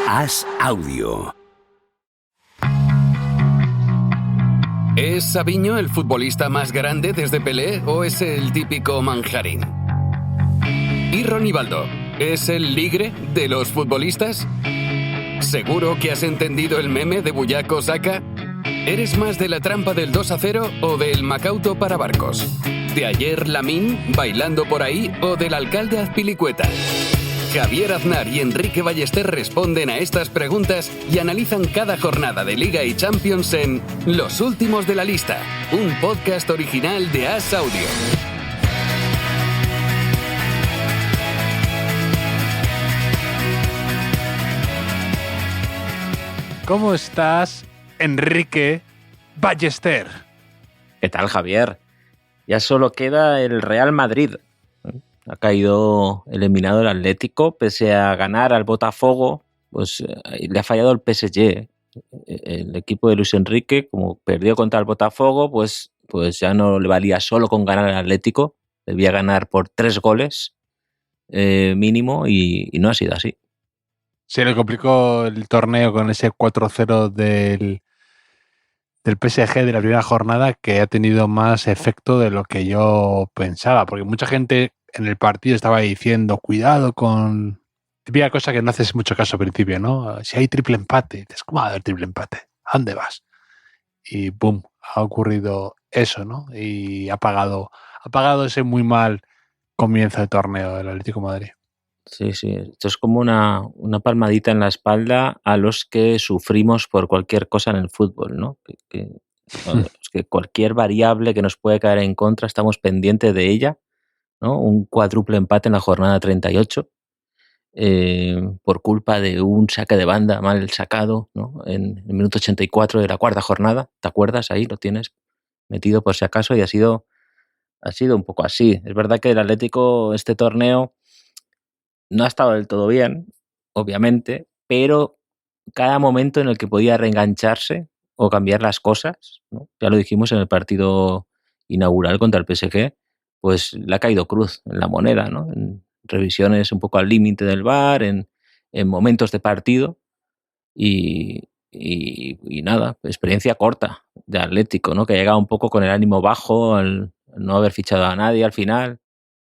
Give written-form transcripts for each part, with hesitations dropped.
As Audio. ¿Es Sabiño el futbolista más grande desde Pelé o es el típico manjarín? ¿Y Ronivaldo es el ligre de los futbolistas? ¿Seguro que has entendido el meme de Buyaco Saka? ¿Eres más de la trampa del 2-0 o del Macauto para barcos? ¿De ayer Lamín bailando por ahí o del alcalde Azpilicueta? Javier Aznar y Enrique Ballester responden a estas preguntas y analizan cada jornada de Liga y Champions en Los Últimos de la Lista, un podcast original de As Audio. ¿Cómo estás, Enrique Ballester? ¿Qué tal, Javier? Ya solo queda el Real Madrid. Ha caído eliminado el Atlético, pese a ganar al Botafogo, pues le ha fallado el PSG. El equipo de Luis Enrique, como perdió contra el Botafogo, pues ya no le valía solo con ganar al Atlético, debía ganar por 3 goles mínimo y no ha sido así. Se le complicó el torneo con ese 4-0 del PSG de la primera jornada, que ha tenido más efecto de lo que yo pensaba, porque mucha gente en el partido estaba diciendo, cuidado con... Típica cosa que no haces mucho caso al principio, ¿no? Si hay triple empate, dices, ¿cómo va a haber triple empate? ¿A dónde vas? Y ¡pum! Ha ocurrido eso, ¿no? Y ha pagado ese muy mal comienzo de torneo del Atlético de Madrid. Sí, esto es como una palmadita en la espalda a los que sufrimos por cualquier cosa en el fútbol, ¿no? Que cualquier variable que nos puede caer en contra estamos pendientes de ella, ¿no? Un cuádruple empate en la jornada 38 por culpa de un saque de banda mal sacado, ¿no? En el minuto 84 de la cuarta jornada, ¿te acuerdas? Ahí lo tienes metido por si acaso y ha sido un poco así. Es verdad que el Atlético este torneo no ha estado del todo bien, obviamente, pero cada momento en el que podía reengancharse o cambiar las cosas, ¿no? Ya lo dijimos en el partido inaugural contra el PSG, pues le ha caído cruz en la moneda, ¿no? En revisiones un poco al límite del VAR, en momentos de partido y nada, experiencia corta de Atlético, ¿no? Que ha llegado un poco con el ánimo bajo al no haber fichado a nadie al final.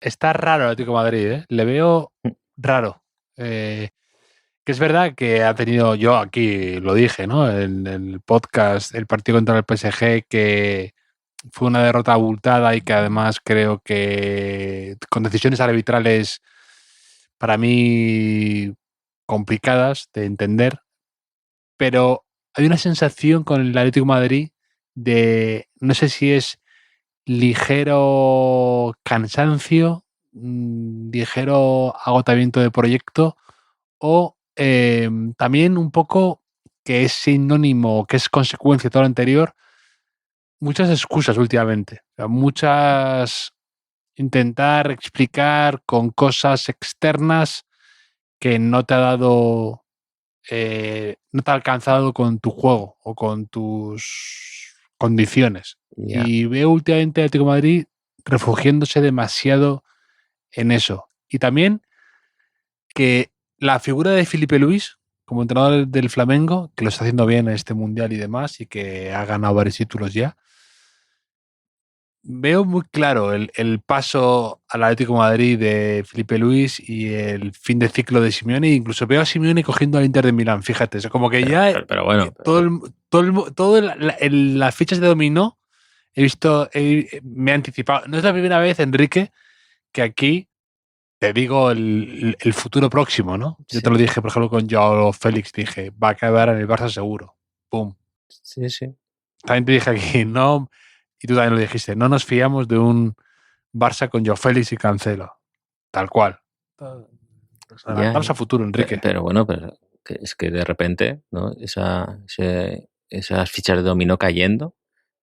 Está raro el Atlético de Madrid, ¿eh? Le veo raro. Que es verdad que ha tenido, yo aquí lo dije, ¿no? En el podcast, el partido contra el PSG, que fue una derrota abultada y que además creo que con decisiones arbitrales para mí complicadas de entender, pero hay una sensación con el Atlético de Madrid de, no sé si es ligero cansancio, ligero agotamiento de proyecto o también un poco que es sinónimo, que es consecuencia de todo lo anterior, muchas excusas últimamente, o sea, muchas intentar explicar con cosas externas que no te ha dado, no te ha alcanzado con tu juego o con tus condiciones. Yeah. Y veo últimamente al Atlético de Madrid refugiándose demasiado en eso. Y también que la figura de Filipe Luis como entrenador del Flamengo, que lo está haciendo bien en este mundial y demás, y que ha ganado varios títulos ya, veo muy claro el paso al Atlético de Madrid de Filipe Luis y el fin de ciclo de Simeone. Incluso veo a Simeone cogiendo al Inter de Milán, fíjate. Es como que pero bueno, las fichas de dominó he visto, me he anticipado. No es la primera vez, Enrique, que aquí te digo el futuro próximo, ¿no? Yo te lo dije, por ejemplo, con Joao Félix, dije, va a acabar en el Barça seguro. ¡Pum! Sí. También te dije aquí, no, y tú también lo dijiste, no nos fiamos de un Barça con Joao Félix y Cancelo. Tal cual. Vamos a futuro, Enrique. Pero bueno, es que de repente, ¿no? Esas fichas de dominó cayendo.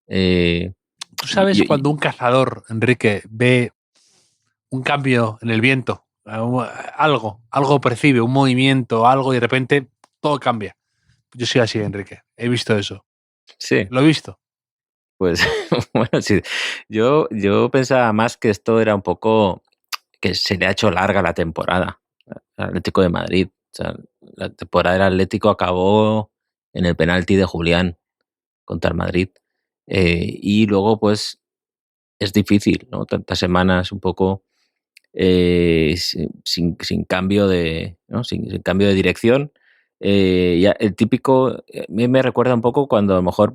¿Tú sabes cuando un cazador, Enrique, ve un cambio en el viento? Algo percibe, un movimiento, algo, y de repente todo cambia. Yo soy así, Enrique. He visto eso. Sí. Lo he visto. Pues bueno, sí. Yo pensaba más que esto era un poco que se le ha hecho larga la temporada al Atlético de Madrid. sea, la temporada del Atlético acabó en el penalti de Julián contra el Madrid. Y luego, pues, es difícil, ¿no? Tantas semanas un poco sin cambio de, ¿no? sin cambio de dirección. Ya el típico, a mí me recuerda un poco cuando a lo mejor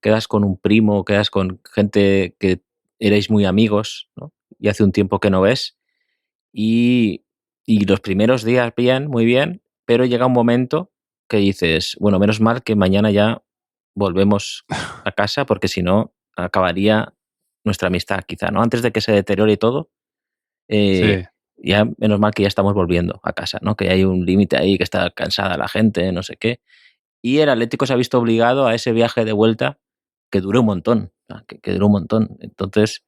quedas con un primo, quedas con gente que erais muy amigos, ¿no? Y hace un tiempo que no ves. Y, y los primeros días bien, muy bien, pero llega un momento que dices, bueno, menos mal que mañana ya volvemos a casa porque si no acabaría nuestra amistad quizá, ¿no? Antes de que se deteriore todo, eh, Sí. ya menos mal que ya estamos volviendo a casa, ¿no? Que hay un límite ahí, que está cansada la gente, no sé qué. Y el Atlético se ha visto obligado a ese viaje de vuelta que duró un montón, que duró un montón. Entonces,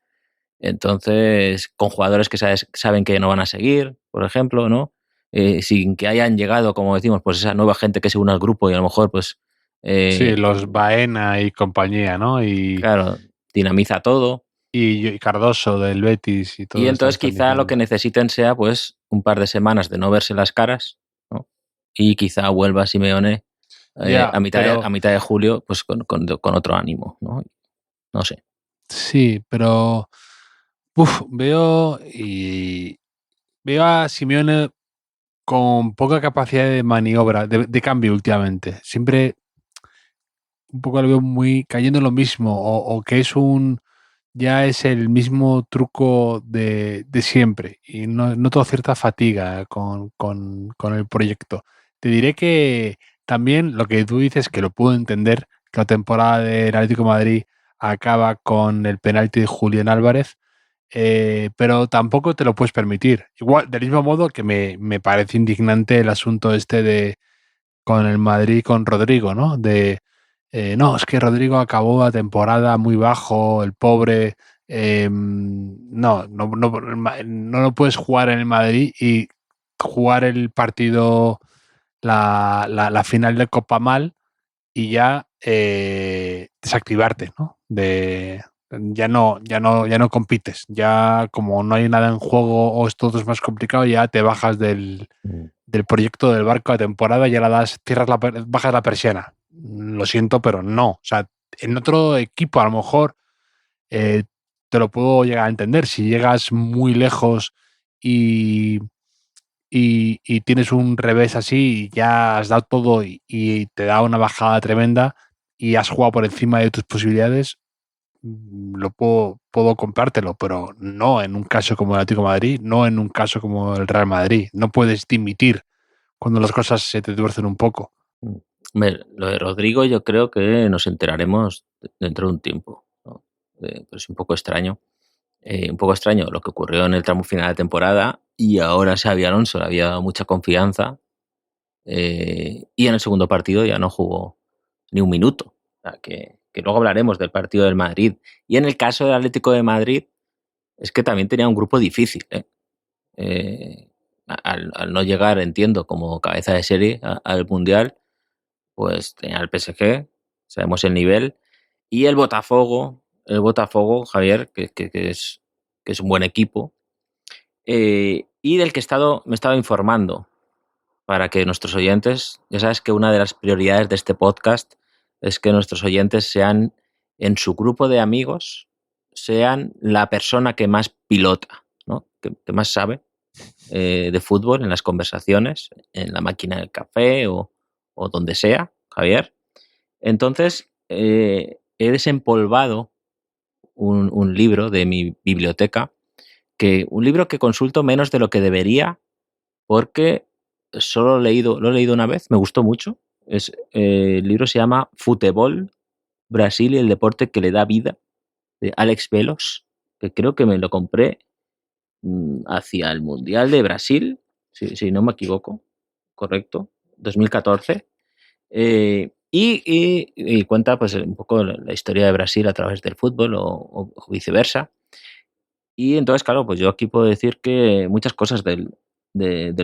con jugadores que saben que no van a seguir, por ejemplo, ¿no? Sin que hayan llegado, como decimos, pues esa nueva gente que se une al grupo y a lo mejor, pues, Sí, eh, los Baena y compañía, ¿no? claro, dinamiza todo. Y Cardoso del Betis y Y todo esto que entonces están quizá lo que diciendo. necesiten sea, pues, un par de semanas de no verse las caras, ¿no? Y quizá vuelva Simeone Ya, a pero mitad de julio, pues con otro ánimo, ¿no? No sé. sí, pero veo a Simeone con poca capacidad de maniobra, de cambio últimamente. Siempre un poco lo veo muy cayendo en lo mismo, o que ya es el mismo truco de siempre, y noto cierta fatiga con el proyecto. Te diré que también lo que tú dices, que lo puedo entender, que la temporada del Atlético de Madrid acaba con el penalti de Julián Álvarez, pero tampoco te lo puedes permitir. Igual, del mismo modo que me parece indignante el asunto este con el Madrid, con Rodrigo, ¿no? No, es que Rodrigo acabó la temporada muy bajo, el pobre. No lo puedes jugar en el Madrid y jugar el partido, la final de Copa mal y ya desactivarte, ¿no? Ya no compites. Ya como no hay nada en juego o todo es más complicado, ya te bajas del proyecto del barco de temporada, ya bajas la persiana. Lo siento, pero no. O sea, en otro equipo a lo mejor eh, te lo puedo llegar a entender. Si llegas muy lejos y, y tienes un revés así, y ya has dado todo y te da una bajada tremenda y has jugado por encima de tus posibilidades, lo puedo comprártelo, pero no en un caso como el Atlético de Madrid, no en un caso como el Real Madrid. No puedes dimitir cuando las cosas se te tuercen un poco. Hombre, lo de Rodrigo yo creo que nos enteraremos dentro de un tiempo, ¿no? Es un poco extraño lo que ocurrió en el tramo final de temporada y ahora Xabi Alonso le había dado mucha confianza y en el segundo partido ya no jugó ni un minuto. O sea, que luego hablaremos del partido del Madrid. Y en el caso del Atlético de Madrid es que también tenía un grupo difícil, ¿eh? Al no llegar, entiendo, como cabeza de serie al Mundial, pues tenía el PSG, sabemos el nivel, y el Botafogo, Javier, que es un buen equipo, y del que me he estado informando para que nuestros oyentes, ya sabes que una de las prioridades de este podcast es que nuestros oyentes sean, en su grupo de amigos, sean la persona que más pilota, ¿no? Que más sabe de fútbol en las conversaciones, en la máquina del café o donde sea, Javier. Entonces, he desempolvado un libro de mi biblioteca, un libro que consulto menos de lo que debería, porque lo he leído una vez, me gustó mucho. El libro se llama Futebol, Brasil y el deporte que le da vida, de Alex Velos, que creo que me lo compré hacia el Mundial de Brasil, si no me equivoco, correcto, 2014. Y cuenta pues un poco la historia de Brasil a través del fútbol o viceversa. Y entonces, claro, pues yo aquí puedo decir que muchas cosas del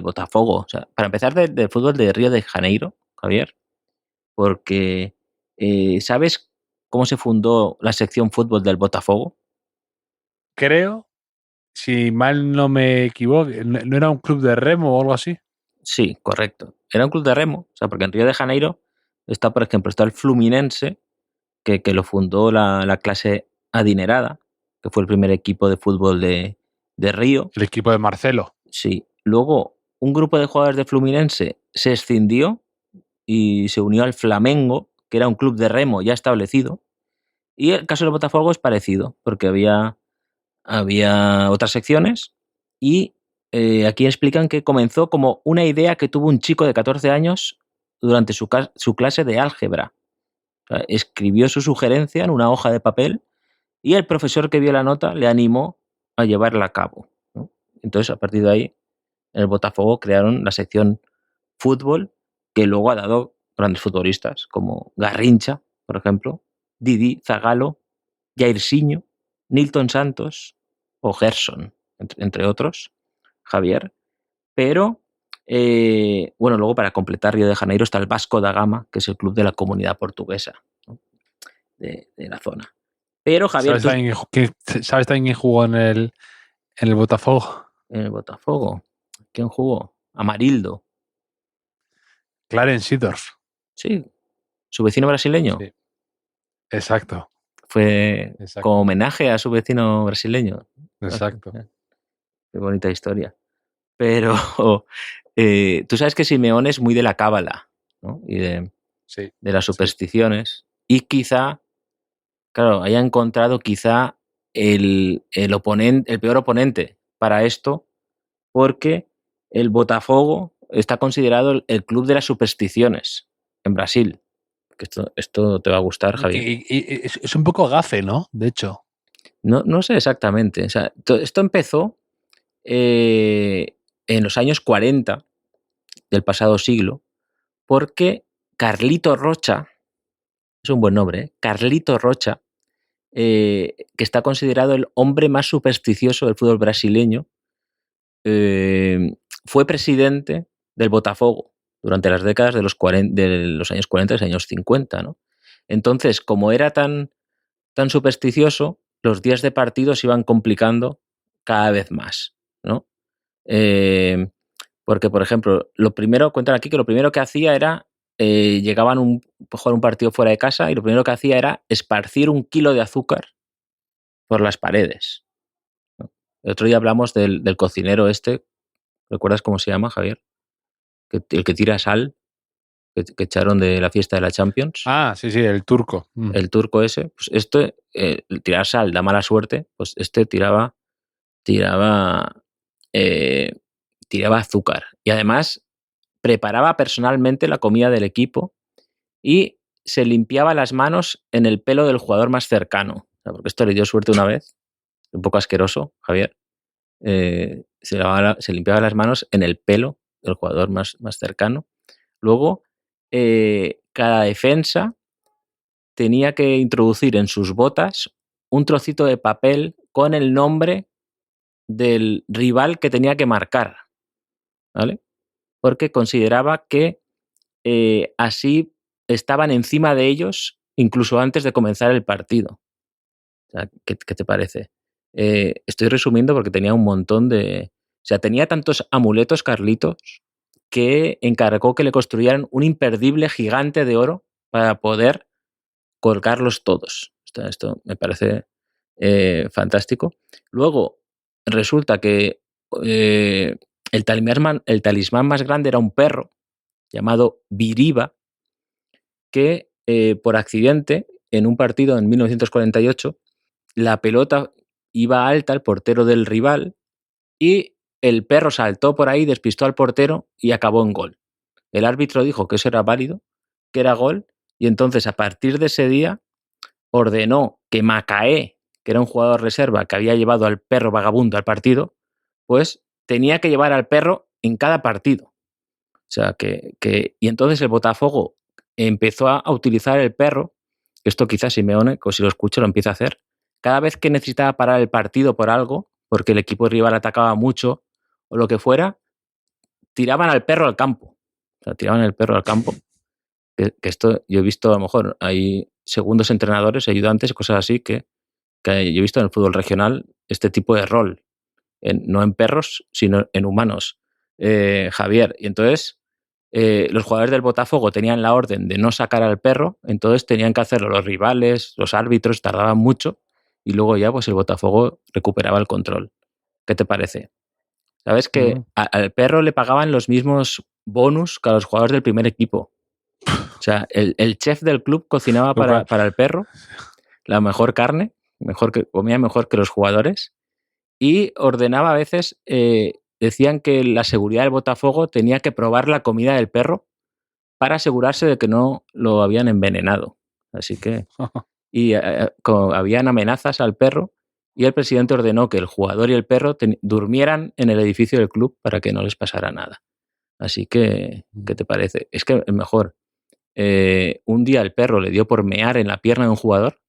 Botafogo. O sea, para empezar, del fútbol de Río de Janeiro, Javier, porque ¿sabes cómo se fundó la sección fútbol del Botafogo? Creo, si mal no me equivoco, ¿no era un club de remo o algo así? Sí, correcto. Era un club de remo, o sea, porque en Río de Janeiro está, por ejemplo, está el Fluminense, que lo fundó la clase adinerada, que fue el primer equipo de fútbol de Río. El equipo de Marcelo. Sí. Luego, un grupo de jugadores de Fluminense se escindió y se unió al Flamengo, que era un club de remo ya establecido. Y el caso del Botafogo es parecido, porque había otras secciones y aquí explican que comenzó como una idea que tuvo un chico de 14 años durante su clase de álgebra. O sea, escribió su sugerencia en una hoja de papel y el profesor que vio la nota le animó a llevarla a cabo, ¿no? Entonces, a partir de ahí, en el Botafogo crearon la sección fútbol, que luego ha dado grandes futbolistas como Garrincha, por ejemplo, Didi, Zagallo, Jairzinho, Nilton Santos o Gerson, entre otros, Javier. Pero, bueno, luego para completar Río de Janeiro está el Vasco da Gama, que es el club de la comunidad portuguesa, ¿no? de la zona. Pero, Javier, ¿Sabes también quién jugó en el Botafogo? En el Botafogo, ¿quién jugó? Amarildo. Clarence Seedorf. Sí, su vecino brasileño. Sí, exacto. Fue como homenaje a su vecino brasileño. Exacto. Qué bonita historia. Pero tú sabes que Simeone es muy de la cábala, ¿no? Y de las supersticiones. Sí. Y quizá, claro, haya encontrado quizá el peor oponente para esto, porque el Botafogo está considerado el club de las supersticiones en Brasil. Que esto te va a gustar, Javier. Y es un poco gafe, ¿no? De hecho. No sé exactamente. O sea, esto empezó en los años 40 del pasado siglo, porque Carlito Rocha, es un buen nombre, ¿eh? Carlito Rocha, que está considerado el hombre más supersticioso del fútbol brasileño, fue presidente del Botafogo durante las décadas de los años 40 y los años 50, ¿no? Entonces, como era tan supersticioso, los días de partido se iban complicando cada vez más, ¿no? Porque, por ejemplo, cuentan aquí que lo primero que hacía era, llegaban a jugar un partido fuera de casa y lo primero que hacía era esparcir 1 kilo de azúcar por las paredes, ¿no? El otro día hablamos del cocinero este, ¿recuerdas cómo se llama, Javier? El que tira sal, que echaron de la fiesta de la Champions. Ah, sí, el turco. El turco ese, pues el tirar sal da mala suerte, pues tiraba azúcar. Y además preparaba personalmente la comida del equipo y se limpiaba las manos en el pelo del jugador más cercano. O sea, porque esto le dio suerte una vez, un poco asqueroso, Javier. Se limpiaba las manos en el pelo del jugador más cercano. Luego, cada defensa tenía que introducir en sus botas un trocito de papel con el nombre del rival que tenía que marcar, ¿vale? Porque consideraba que así estaban encima de ellos incluso antes de comenzar el partido. O sea, ¿qué te parece? Estoy resumiendo porque tenía un montón de... O sea, tenía tantos amuletos, Carlitos, que encargó que le construyeran un imperdible gigante de oro para poder colgarlos todos. Esto me parece fantástico. Luego, resulta que el talismán más grande era un perro llamado Biriba, que por accidente, en un partido en 1948, la pelota iba alta al portero del rival y el perro saltó por ahí, despistó al portero y acabó en gol. El árbitro dijo que eso era válido, que era gol, y entonces a partir de ese día ordenó que Macaé, que era un jugador reserva que había llevado al perro vagabundo al partido, pues tenía que llevar al perro en cada partido. O sea, y entonces el Botafogo empezó a utilizar el perro, esto quizás Simeone, si lo escucho, lo empieza a hacer, cada vez que necesitaba parar el partido por algo, porque el equipo rival atacaba mucho o lo que fuera, tiraban al perro al campo. O sea, tiraban el perro al campo. Que esto yo he visto, a lo mejor, hay segundos entrenadores, ayudantes, cosas así, que yo he visto en el fútbol regional este tipo de rol. No en perros, sino en humanos. Javier. Y entonces los jugadores del Botafogo tenían la orden de no sacar al perro, entonces tenían que hacerlo los rivales, los árbitros, tardaban mucho y luego ya pues el Botafogo recuperaba el control. ¿Qué te parece? ¿Sabes que al perro le pagaban los mismos bonus que a los jugadores del primer equipo? O sea, el chef del club cocinaba para el perro la mejor carne, comía mejor que los jugadores y ordenaba a veces, decían que la seguridad del Botafogo tenía que probar la comida del perro para asegurarse de que no lo habían envenenado. Así que... Y habían amenazas al perro y el presidente ordenó que el jugador y el perro durmieran en el edificio del club para que no les pasara nada. Así que, ¿qué te parece? Es que es mejor. Un día el perro le dio por mear en la pierna de un jugador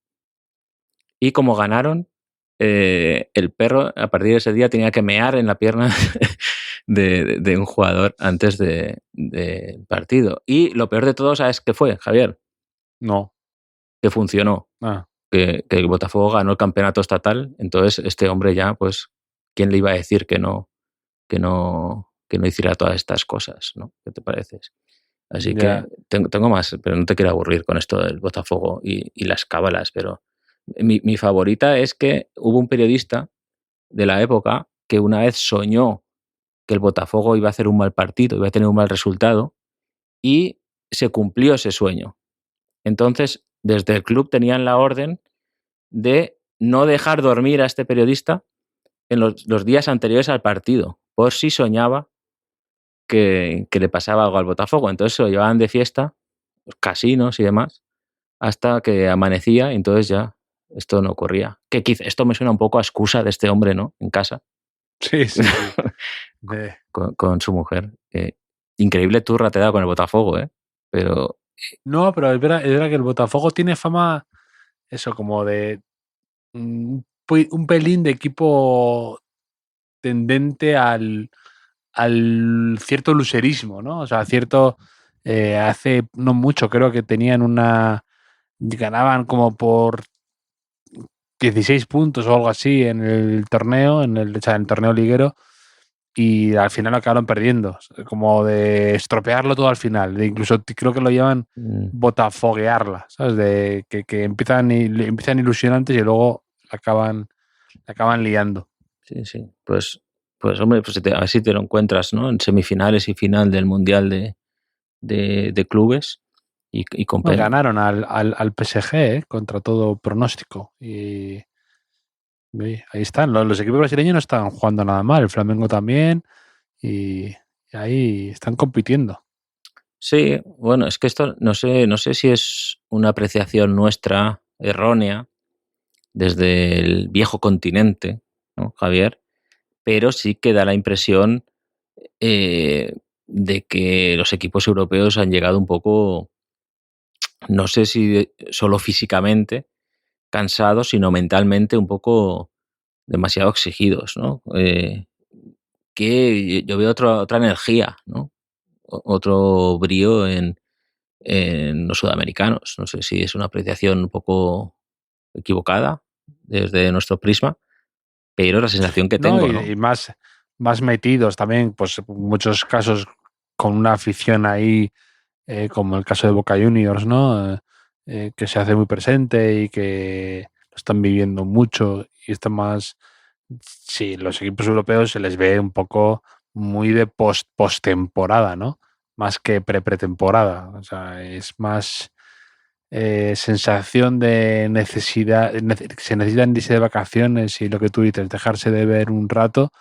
y como ganaron, el perro a partir de ese día tenía que mear en la pierna de un jugador antes del partido. Y lo peor de todo, ¿sabes qué fue, Javier? No. Que funcionó. Que el Botafogo ganó el campeonato estatal, entonces este hombre ya, pues, ¿quién le iba a decir que no hiciera todas estas cosas, ¿no? ¿Qué te pareces? Así que tengo más, pero no te quiero aburrir con esto del Botafogo y las cábalas, pero mi favorita es que hubo un periodista de la época que una vez soñó que el Botafogo iba a hacer un mal partido, iba a tener un mal resultado y se cumplió ese sueño. Entonces, desde el club tenían la orden de no dejar dormir a este periodista en los días anteriores al partido, por si soñaba que le pasaba algo al Botafogo. Entonces se lo llevaban de fiesta, los casinos y demás, hasta que amanecía y entonces ya esto no ocurría. Que quizá esto me suena un poco a excusa de este hombre, ¿no? En casa. Sí. con su mujer. Increíble turra te da con el Botafogo, ¿eh? Pero... No, pero es verdad que el Botafogo tiene fama, eso, como de un pelín de equipo tendente al cierto luserismo, ¿no? O sea, cierto... hace no mucho, creo que ganaban como por 16 puntos o algo así en el torneo, en el torneo liguero, y al final acabaron perdiendo, como de estropearlo todo al final, de incluso creo que lo llaman botafoguearla, ¿sabes? De que empiezan ilusionantes y luego acaban liando. Sí. Pues hombre, pues a ver si te lo encuentras, ¿no? En semifinales y final del Mundial de clubes y con bueno, ganaron al PSG, contra todo pronóstico, y ahí están, los equipos brasileños no están jugando nada mal, el Flamengo también, y ahí están compitiendo. Sí, bueno, es que esto no sé si es una apreciación nuestra errónea desde el viejo continente, ¿no, Javier? Pero sí que da la impresión de que los equipos europeos han llegado un poco, no sé si solo físicamente cansados, sino mentalmente un poco demasiado exigidos, ¿no? Que yo veo otra energía, ¿no? Otro brío en los sudamericanos. No sé si es una apreciación un poco equivocada desde nuestro prisma, pero la sensación que tengo, ¿no? Y más metidos también, pues en muchos casos con una afición ahí, como el caso de Boca Juniors, ¿no? Que se hace muy presente y que lo están viviendo mucho y está más... Sí, los equipos europeos se les ve un poco muy de post-temporada, ¿no? Más que pretemporada. O sea, es más sensación de necesidad, se necesitan irse de vacaciones y lo que tú dices, dejarse de ver un rato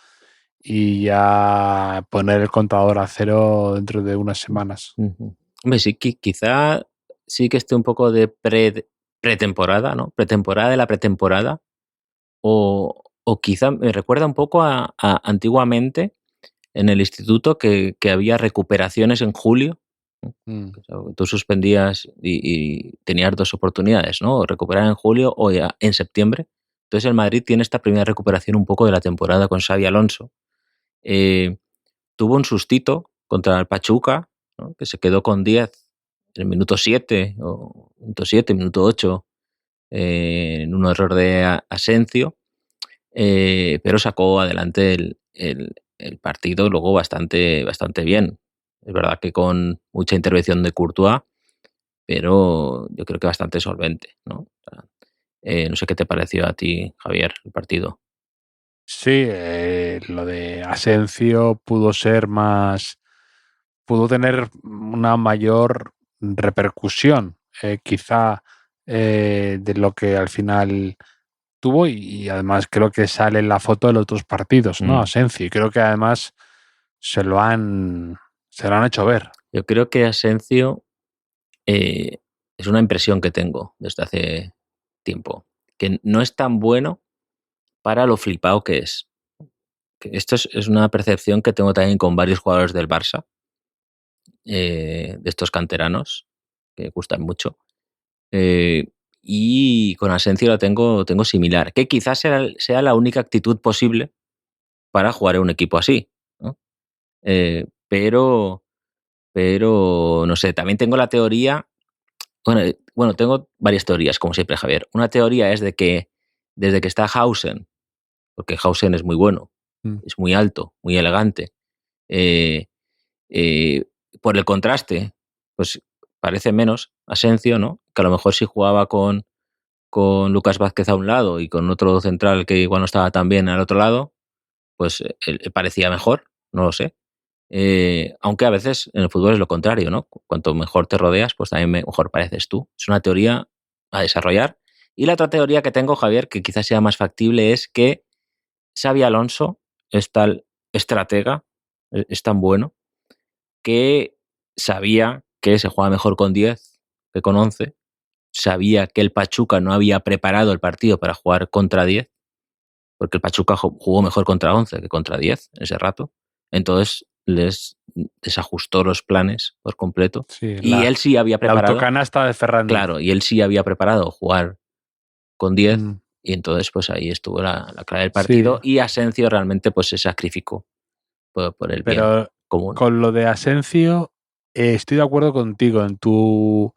y ya poner el contador a cero dentro de unas semanas. Hombre, sí, quizá sí que esté un poco de pretemporada, ¿no? Pretemporada de la pretemporada. O quizá me recuerda un poco a antiguamente en el instituto que había recuperaciones en julio. Tú suspendías y tenías dos oportunidades, ¿no? O recuperar en julio o ya en septiembre. Entonces el Madrid tiene esta primera recuperación un poco de la temporada con Xabi Alonso. Tuvo un sustito contra el Pachuca, ¿no? Que se quedó con 10 en el minuto 7, o minuto 8, en un error de Asencio, pero sacó adelante el el partido luego bastante bien. Es verdad que con mucha intervención de Courtois, pero yo creo que bastante solvente, ¿no? No sé qué te pareció a ti, Javier, el partido. Sí, lo de Asensio pudo tener una mayor repercusión, quizá de lo que al final tuvo y además creo que sale en la foto de los otros partidos, ¿no? Asensio, y creo que además se lo han hecho ver. Yo creo que Asensio es una impresión que tengo desde hace tiempo, que no es tan bueno para lo flipado que es. Que esto es una percepción que tengo también con varios jugadores del Barça, de estos canteranos, que gustan mucho. Y con Asensio la tengo similar, que quizás sea la única actitud posible para jugar en un equipo así, ¿no? Pero no sé, también tengo la teoría, bueno, tengo varias teorías, como siempre, Javier. Una teoría es de que desde que está Hausen, porque Hausen es muy bueno, es muy alto, muy elegante, eh, por el contraste, pues parece menos Asensio, ¿no? Que a lo mejor si jugaba con Lucas Vázquez a un lado y con otro central que igual no estaba tan bien al otro lado, pues él parecía mejor, no lo sé. Aunque a veces en el fútbol es lo contrario, ¿no? Cuanto mejor te rodeas, pues también mejor pareces tú. Es una teoría a desarrollar. Y la otra teoría que tengo, Javier, que quizás sea más factible, es que Xabi Alonso es tal estratega, es tan bueno, que sabía que se juega mejor con 10 que con 11, sabía que el Pachuca no había preparado el partido para jugar contra 10, porque el Pachuca jugó mejor contra 11 que contra 10 en ese rato. Entonces les desajustó los planes por completo. Sí, Y él sí había la preparado. autocanasta de Ferran. Claro, y él sí había preparado jugar con 10. Y entonces, pues ahí estuvo la clave del partido. Sí. Y Asensio realmente pues se sacrificó por el bien común. Con lo de Asensio, estoy de acuerdo contigo en tu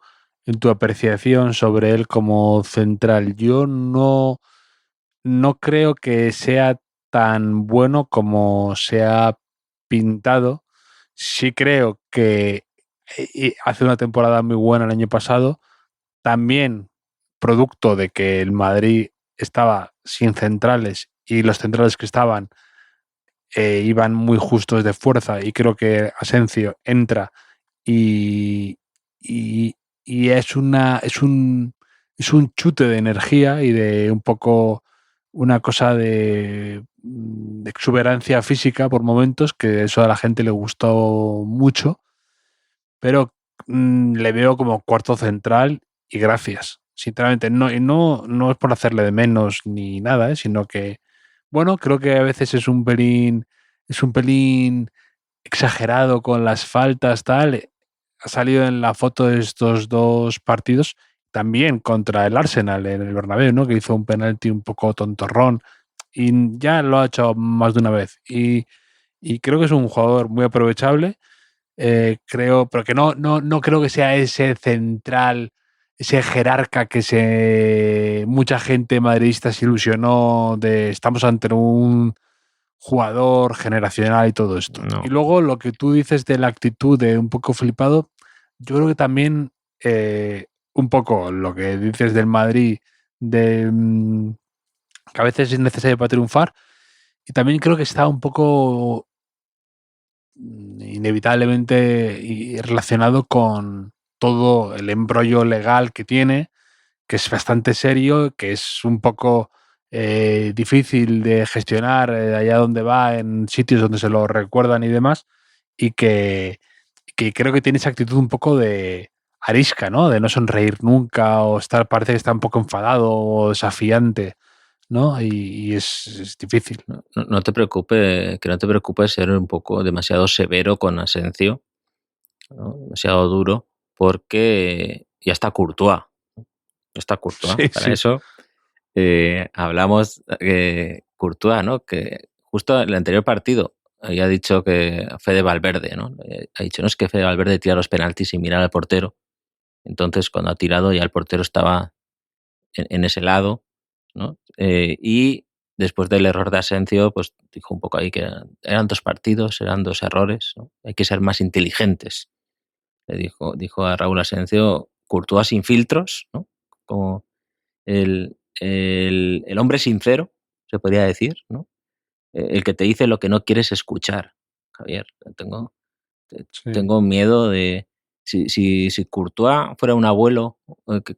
apreciación sobre él como central. Yo no creo que sea tan bueno como se ha pintado. Sí creo que hace una temporada muy buena el año pasado, también producto de que el Madrid estaba sin centrales y los centrales que estaban iban muy justos de fuerza, y creo que Asensio entra y es un chute de energía y de un poco una cosa de exuberancia física por momentos, que eso a la gente le gustó mucho, pero le veo como cuarto central y gracias. Sinceramente, no es por hacerle de menos ni nada, sino que, bueno, creo que a veces es un pelín exagerado con las faltas, tal. Ha salido en la foto de estos dos partidos, también contra el Arsenal en el Bernabéu, ¿no? Que hizo un penalti un poco tontorrón y ya lo ha hecho más de una vez. Y creo que es un jugador muy aprovechable. Creo, pero que no creo que sea ese central, ese jerarca que mucha gente madridista se ilusionó de estamos ante un jugador generacional y todo esto. No. Y luego lo que tú dices de la actitud de un poco flipado, yo creo que también un poco lo que dices del Madrid, de que a veces es necesario para triunfar, y también creo que está un poco inevitablemente relacionado con todo el embrollo legal que tiene, que es bastante serio, que es un poco difícil de gestionar allá donde va, en sitios donde se lo recuerdan y demás, y que creo que tiene esa actitud un poco de arisca, ¿no? De no sonreír nunca, o parece que está un poco enfadado o desafiante, ¿no? Y es difícil. No te preocupes, que no te preocupes ser un poco demasiado severo con Asensio, ¿no? Demasiado duro, porque ya está Courtois. Sí, Para sí. eso hablamos Courtois, ¿no? Que justo en el anterior partido había dicho que Fede Valverde, ¿no? Ha dicho, no, es que Fede Valverde tira los penaltis sin mirar al portero. Entonces, cuando ha tirado, ya el portero estaba en ese lado, ¿no? Y después del error de Asensio, pues dijo un poco ahí que eran 2 partidos, eran 2 errores, ¿no? Hay que ser más inteligentes. Le dijo a Raúl Asensio, Courtois sin filtros, ¿no? Como el hombre sincero, se podría decir, ¿no? El que te dice lo que no quieres escuchar. Javier, Sí. tengo miedo de... Si Courtois fuera un abuelo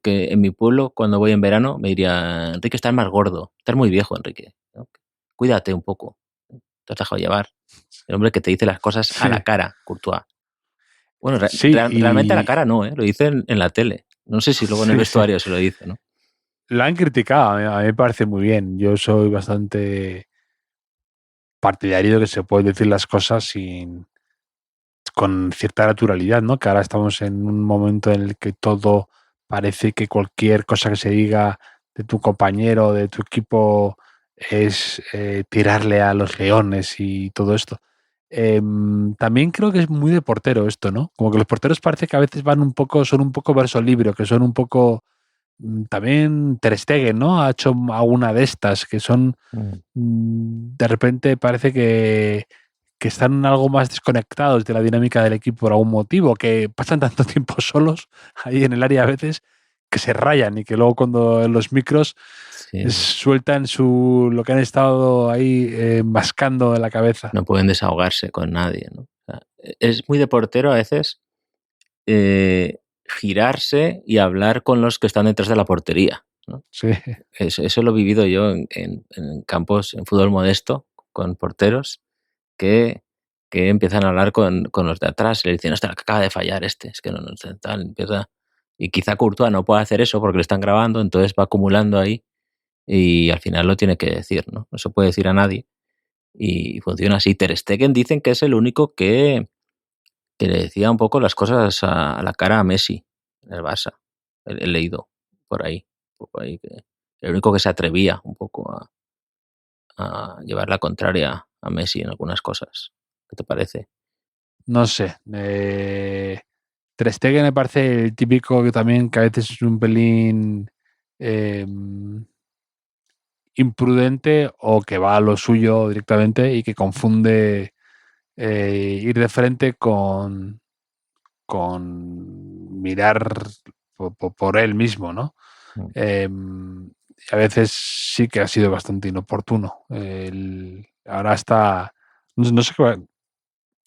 que en mi pueblo, cuando voy en verano, me diría, Enrique, estás más gordo, estás muy viejo, Enrique, ¿no? Cuídate un poco, te has dejado llevar. El hombre que te dice las cosas a la Sí, cara, Courtois. Bueno, sí, realmente a la y cara no, ¿eh? Lo dice en la tele. No sé si luego en el sí, sí. vestuario se lo dice, ¿no? Lo han criticado, a mí me parece muy bien. Yo soy bastante partidario de que se pueden decir las cosas con cierta naturalidad, ¿no? Que ahora estamos en un momento en el que todo parece que cualquier cosa que se diga de tu compañero, de tu equipo, es tirarle a los leones y todo esto. También creo que es muy de portero esto, ¿no? Como que los porteros parece que a veces son un poco verso libre, que son un poco también Ter Stegen, ¿no? Ha hecho alguna de estas que son Mm. de repente parece que están algo más desconectados de la dinámica del equipo por algún motivo, que pasan tanto tiempo solos ahí en el área a veces que se rayan y que luego cuando en los micros Sí, sueltan lo que han estado ahí mascando en la cabeza. no pueden desahogarse con nadie, ¿no? O sea, es muy de portero a veces girarse y hablar con los que están detrás de la portería, ¿no? Sí, Eso lo he vivido yo en campos, en fútbol modesto, con porteros que, que empiezan a hablar con los de atrás y le dicen, hostia, que acaba de fallar este, es que no sé, tal, empieza... Y quizá Courtois no puede hacer eso porque lo están grabando, entonces va acumulando ahí y al final lo tiene que decir, ¿no? No se puede decir a nadie y funciona así. Ter Stegen dicen que es el único que le decía un poco las cosas a la cara a Messi en el Barça. He leído por ahí, un poco ahí que el único que se atrevía un poco a llevar la contraria a Messi en algunas cosas. ¿Qué te parece? no sé. Ter Stegen me parece el típico que también que a veces es un pelín eh, imprudente o que va a lo suyo directamente y que confunde ir de frente con mirar por él mismo, ¿no? Mm. Eh, a veces sí que ha sido bastante inoportuno. Ahora está... No sé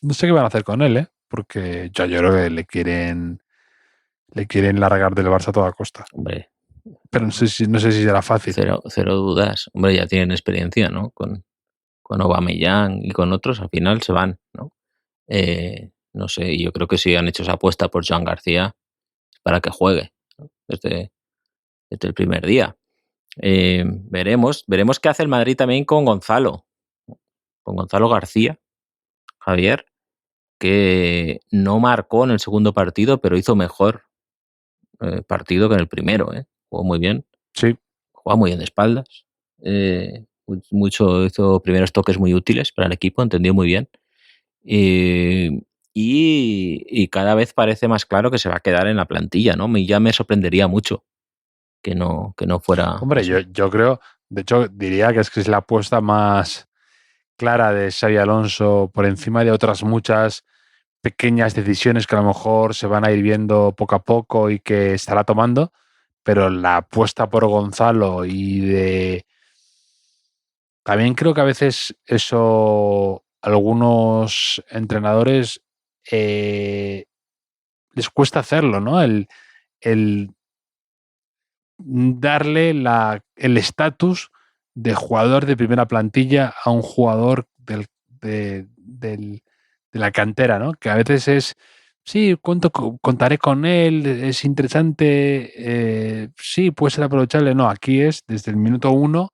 no sé qué van a hacer con él, ¿eh? Porque yo creo que le quieren largar del Barça a toda costa. Hombre, Pero no sé si será fácil. cero dudas. Hombre, ya tienen experiencia, ¿no? Con Aubameyang y con otros, al final se van, ¿no? No sé, yo creo que si han hecho esa apuesta por Joan García es para que juegue, ¿no? Desde el primer día. Veremos qué hace el Madrid también con Gonzalo García, Javier, que no marcó en el segundo partido, pero hizo mejor partido que en el primero, ¿eh? Jugó muy bien, Sí, jugaba muy bien de espaldas, hizo primeros toques muy útiles para el equipo, entendió muy bien. Y cada vez parece más claro que se va a quedar en la plantilla, ¿no? Ya me sorprendería mucho que no fuera hombre, así. yo creo, de hecho, diría que es la apuesta más clara de Xavi Alonso por encima de otras muchas pequeñas decisiones que a lo mejor se van a ir viendo poco a poco y que estará tomando, pero la apuesta por Gonzalo y de... También creo que a veces eso algunos entrenadores les cuesta hacerlo, ¿no? El darle el estatus de jugador de primera plantilla a un jugador de la cantera, ¿no? Que a veces es, sí, contaré con él, es interesante, sí, puede ser aprovechable. No, aquí es desde el minuto uno,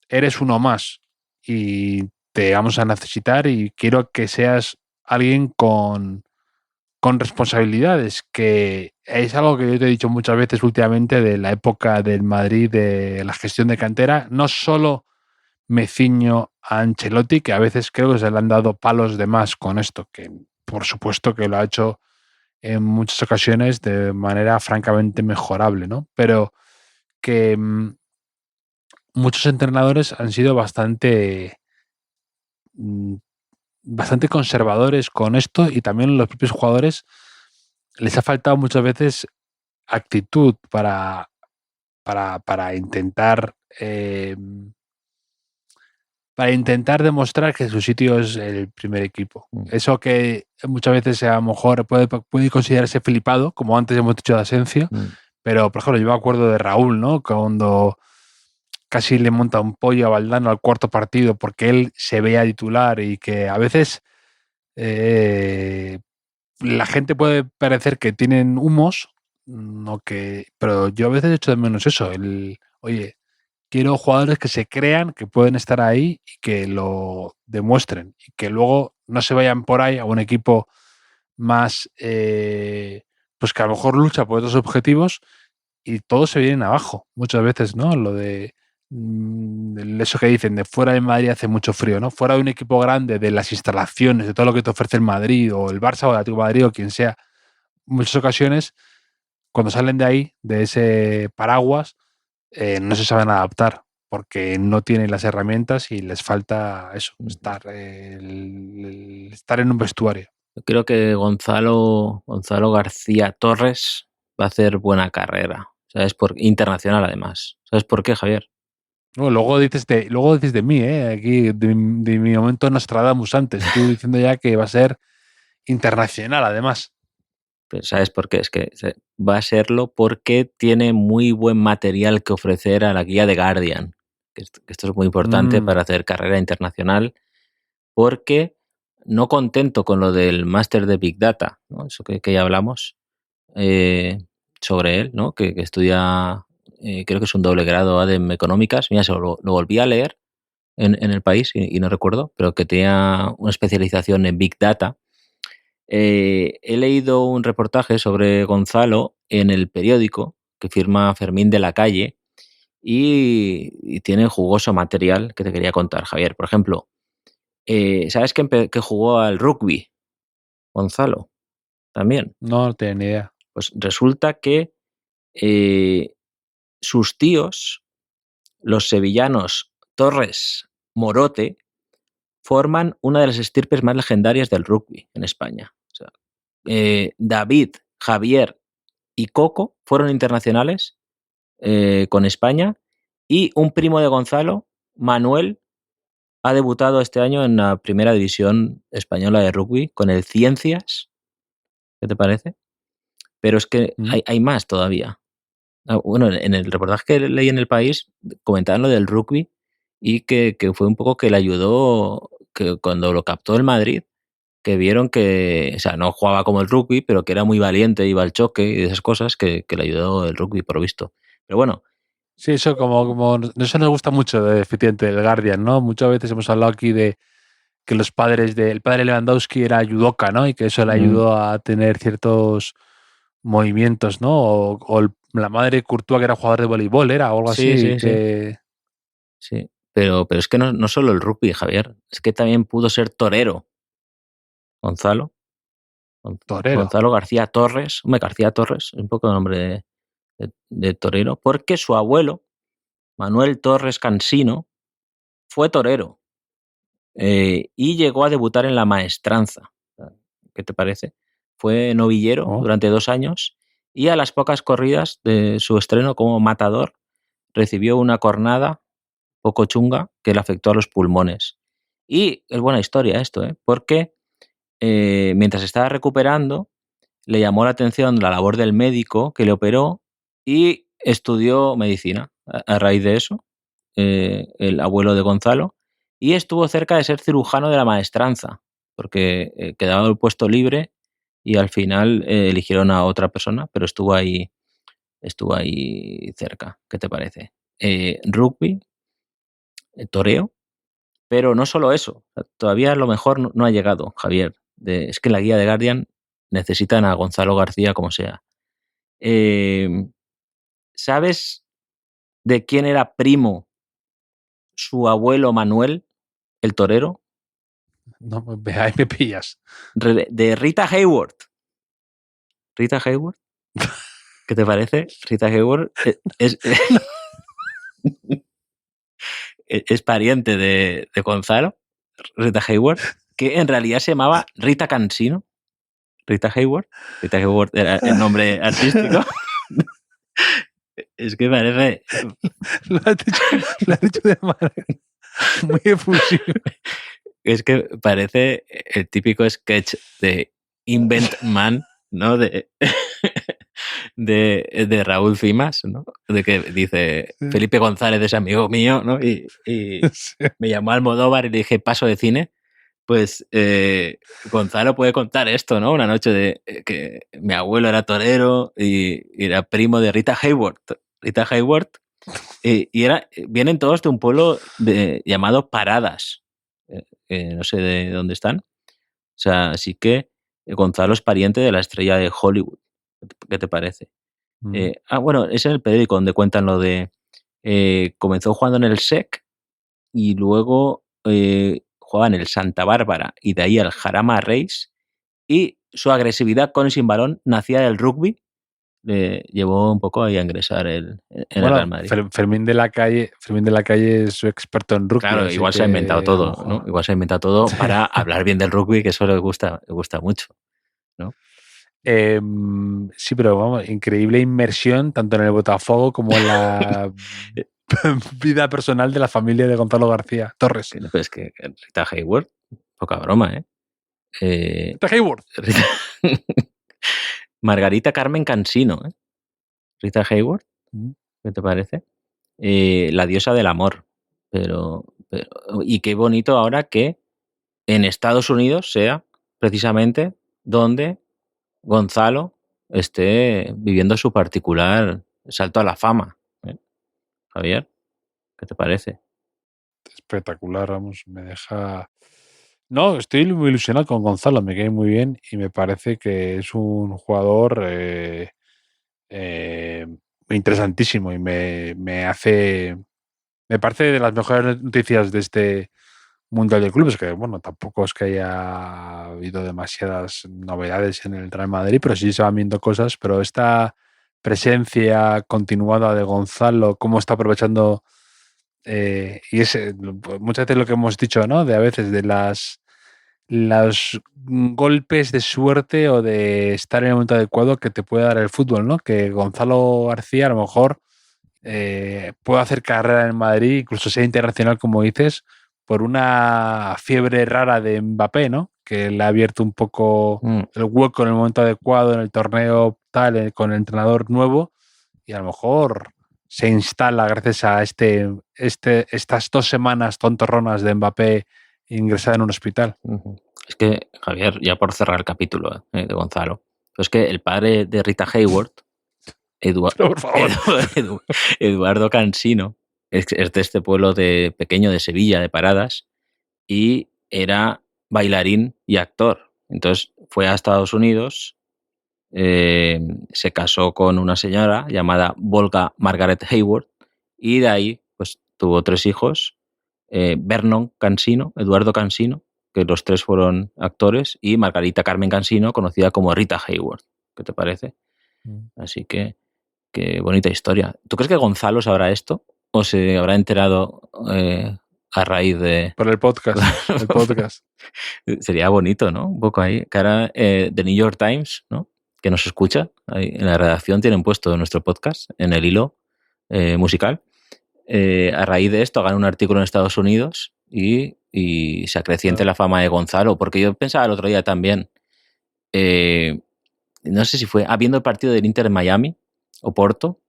eres uno más y te vamos a necesitar y quiero que seas alguien con responsabilidades, que es algo que yo te he dicho muchas veces últimamente de la época del Madrid, de la gestión de cantera. No solo me ciño a Ancelotti, que a veces creo que se le han dado palos de más con esto, que por supuesto que lo ha hecho en muchas ocasiones de manera francamente mejorable, ¿no? Pero que muchos entrenadores han sido bastante conservadores con esto, y también los propios jugadores les ha faltado muchas veces actitud para intentar demostrar que su sitio es el primer equipo. Eso que muchas veces a lo mejor puede considerarse flipado, como antes hemos dicho de Asensio, pero por ejemplo yo me acuerdo de Raúl, ¿no? Cuando casi le monta un pollo a Valdano al cuarto partido porque él se veía titular, y que a veces la gente puede parecer que tienen humos, pero yo a veces echo de menos eso, oye, quiero jugadores que se crean que pueden estar ahí y que lo demuestren, y que luego no se vayan por ahí a un equipo más, pues que a lo mejor lucha por otros objetivos y todos se vienen abajo muchas veces, ¿no? Lo de eso que dicen, de fuera de Madrid hace mucho frío, ¿no? Fuera de un equipo grande, de las instalaciones, de todo lo que te ofrece el Madrid o el Barça o el Atlético de Madrid o quien sea, muchas ocasiones, cuando salen de ahí, de ese paraguas, no se saben adaptar porque no tienen las herramientas y les falta eso, estar en un vestuario. Yo creo que Gonzalo García Torres va a hacer buena carrera, ¿sabes? Internacional, además. ¿Sabes por qué, Javier? No, luego dices de mí, aquí de mi momento Nostradamus antes, tú diciendo ya que va a ser internacional, además. Pero ¿sabes por qué? Es que va a serlo porque tiene muy buen material que ofrecer a la guía de Guardian. Esto es muy importante para hacer carrera internacional, porque no contento con lo del máster de Big Data, ¿no? Eso que ya hablamos sobre él, ¿no? Que estudia, creo que es un doble grado ADEM Económicas. Mira, lo volví a leer en El País y no recuerdo, pero que tenía una especialización en Big Data. He leído un reportaje sobre Gonzalo en El Periódico que firma Fermín de la Calle y tiene jugoso material que te quería contar, Javier. Por ejemplo, ¿sabes que jugó al rugby, Gonzalo? También. No tenía ni idea. Pues resulta que sus tíos, los sevillanos Torres Morote, forman una de las estirpes más legendarias del rugby en España. O sea, David, Javier y Coco fueron internacionales con España, y un primo de Gonzalo, Manuel, ha debutado este año en la primera división española de rugby con el Ciencias. ¿Qué te parece? Pero es que hay más todavía. Bueno, en el reportaje que leí en El País comentaban lo del rugby y que fue un poco que le ayudó, que cuando lo captó el Madrid, que vieron que, o sea, no jugaba como el rugby, pero que era muy valiente, iba al choque y esas cosas, que le ayudó el rugby, por lo visto. Pero bueno. Sí, eso eso nos gusta mucho, efectivamente, del Guardian, ¿no? Muchas veces hemos hablado aquí de que el padre Lewandowski era judoka, ¿no? Y que eso le ayudó a tener ciertos movimientos, ¿no? O la madre de Courtois, que era jugador de voleibol, era o algo así. Sí, pero es que no solo el rugby, Javier, es que también pudo ser torero. Gonzalo García Torres. Hombre, García Torres, un poco de nombre de torero, porque su abuelo, Manuel Torres Cansino, fue torero y llegó a debutar en la maestranza. ¿Qué te parece? Fue novillero durante 2 años y a las pocas corridas de su estreno como matador recibió una cornada poco chunga que le afectó a los pulmones. Y es buena historia esto, porque mientras estaba recuperando le llamó la atención la labor del médico que le operó y estudió medicina a raíz de eso, el abuelo de Gonzalo, y estuvo cerca de ser cirujano de la maestranza, porque quedaba el puesto libre y al final eligieron a otra persona, pero estuvo ahí cerca. ¿Qué te parece? Rugby, toreo, pero no solo eso, todavía lo mejor no ha llegado, Javier. Es que en la guía de Guardian necesitan a Gonzalo García como sea. ¿Sabes de quién era primo su abuelo Manuel, el torero? No, ahí me pillas. De Rita Hayworth. ¿Rita Hayworth? ¿Qué te parece? Rita Hayworth es es pariente de Gonzalo, Rita Hayworth, que en realidad se llamaba Rita Cansino. Rita Hayworth. Rita Hayworth era el nombre artístico. Es que parece... Lo has dicho de manera muy efusiva. Es que parece el típico sketch de Invent Man, ¿no? De Raúl Cimas, ¿no? De que dice Felipe González es amigo mío, ¿no? Y sí. Me llamó Almodóvar y le dije paso de cine. Pues Gonzalo puede contar esto, ¿no? Una noche de que mi abuelo era torero y era primo de Rita Hayworth. Rita Hayworth. Y vienen todos de un pueblo llamado Paradas. No sé de dónde están. O sea, así que Gonzalo es pariente de la estrella de Hollywood. ¿Qué te parece? Bueno, es en el periódico donde cuentan lo de... comenzó jugando en el SEC y luego jugaba en el Santa Bárbara y de ahí al Jarama Race, y su agresividad con y sin balón nacía del rugby. Le llevó un poco ahí a ingresar en el Real Madrid. Fermín de la Calle es su experto en rugby. Claro, igual se ha inventado todo, ¿no? Igual se ha inventado todo para hablar bien del rugby, que eso le gusta mucho, ¿no? Sí, pero vamos, increíble inmersión tanto en el Botafogo como en la vida personal de la familia de Gonzalo García Torres. Pero es que Rita Hayworth, poca broma, ¿eh? Rita Hayworth. Margarita Carmen Cansino, ¿eh? Rita Hayworth, ¿qué te parece? La diosa del amor. Pero, y qué bonito ahora que en Estados Unidos sea precisamente donde Gonzalo esté viviendo su particular salto a la fama. Javier, ¿qué te parece? Espectacular, vamos, me deja... No, estoy muy ilusionado con Gonzalo, me cae muy bien y me parece que es un jugador interesantísimo y me parece de las mejores noticias de este Mundial de Clubes, que bueno, tampoco es que haya habido demasiadas novedades en el Real Madrid, pero sí se van viendo cosas, pero esta presencia continuada de Gonzalo, cómo está aprovechando y es muchas veces lo que hemos dicho, ¿no? De a veces de los golpes de suerte o de estar en el momento adecuado que te puede dar el fútbol, ¿no? Que Gonzalo García a lo mejor puede hacer carrera en Madrid, incluso sea internacional, como dices, por una fiebre rara de Mbappé, ¿no? Que le ha abierto un poco el hueco en el momento adecuado en el torneo tal, con el entrenador nuevo, y a lo mejor se instala gracias a estas 2 semanas tontorronas de Mbappé ingresada en un hospital. Es que, Javier, ya por cerrar el capítulo de Gonzalo, es que el padre de Rita Hayworth, Eduardo Cansino, es de este pueblo pequeño de Sevilla, de Paradas, y era bailarín y actor. Entonces fue a Estados Unidos, se casó con una señora llamada Volga Margaret Hayworth, y de ahí pues tuvo 3 hijos, Vernon Cansino, Eduardo Cansino, que los 3 fueron actores, y Margarita Carmen Cansino, conocida como Rita Hayworth. ¿Qué te parece? Así que qué bonita historia. ¿Tú crees que Gonzalo sabrá esto? ¿O se habrá enterado a raíz de...? Por el podcast. El podcast. Sería bonito, ¿no? Un poco ahí. Que ahora The New York Times, ¿no? Que nos escucha, ahí en la redacción tienen puesto nuestro podcast en el hilo musical. A raíz de esto hagan un artículo en Estados Unidos y se acreciente la fama de Gonzalo. Porque yo pensaba el otro día también, no sé si fue viendo el partido del Inter en Miami o Porto,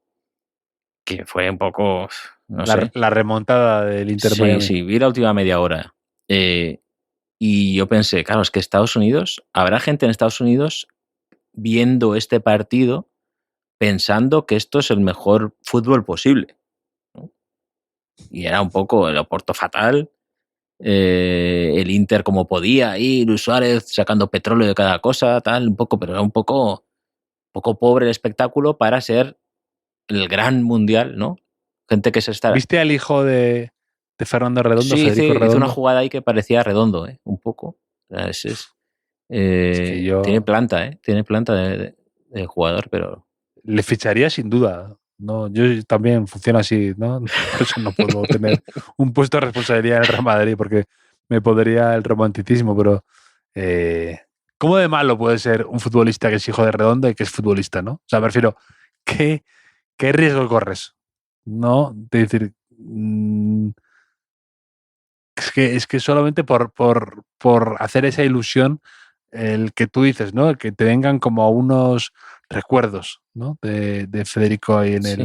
que fue un poco, no sé. La remontada del Inter Miami. Sí, vi la última media hora. Y yo pensé, claro, es que Estados Unidos, habrá gente en Estados Unidos viendo este partido pensando que esto es el mejor fútbol posible, ¿no? Y era un poco el Oporto fatal, el Inter como podía, y Luis Suárez sacando petróleo de cada cosa, tal, un poco, pero era un poco pobre el espectáculo para ser el gran mundial, ¿no? Gente que se está... ¿Viste al hijo de Fernando Redondo? Sí, Federico Redondo. Hizo una jugada ahí que parecía Redondo, un poco. Es que tiene planta, tiene planta de jugador, pero... Le ficharía sin duda. No, yo también funciona así, ¿no? Por eso no puedo tener un puesto de responsabilidad en el Real Madrid, porque me podría el romanticismo, pero ¿cómo de malo puede ser un futbolista que es hijo de Redondo y que es futbolista, ¿no? O sea, me refiero, ¿qué, qué riesgo corres? ¿No? De decir, es que solamente por hacer esa ilusión, el que tú dices, ¿no? El que te vengan como unos recuerdos, ¿no? De Federico ahí en Sí,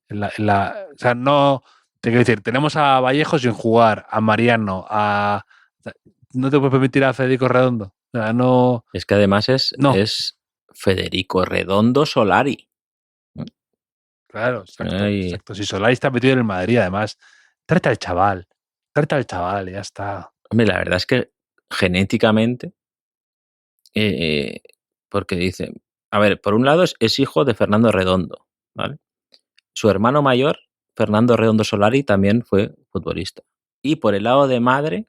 el. O sea, no. Te quiero decir, tenemos a Vallejo sin jugar, a Mariano, o sea, no te puedes permitir a Federico Redondo. O sea, no. es que además No. es Federico Redondo Solari. Claro, exacto, Ay, exacto. Si Solari está metido en el Madrid, además, tráete al chaval. Tráete al chaval y ya está. hombre, la verdad es que genéticamente, eh, porque dice, a ver, por un lado es hijo de Fernando Redondo, ¿vale? Su hermano mayor, Fernando Redondo Solari, también fue futbolista. Y por el lado de madre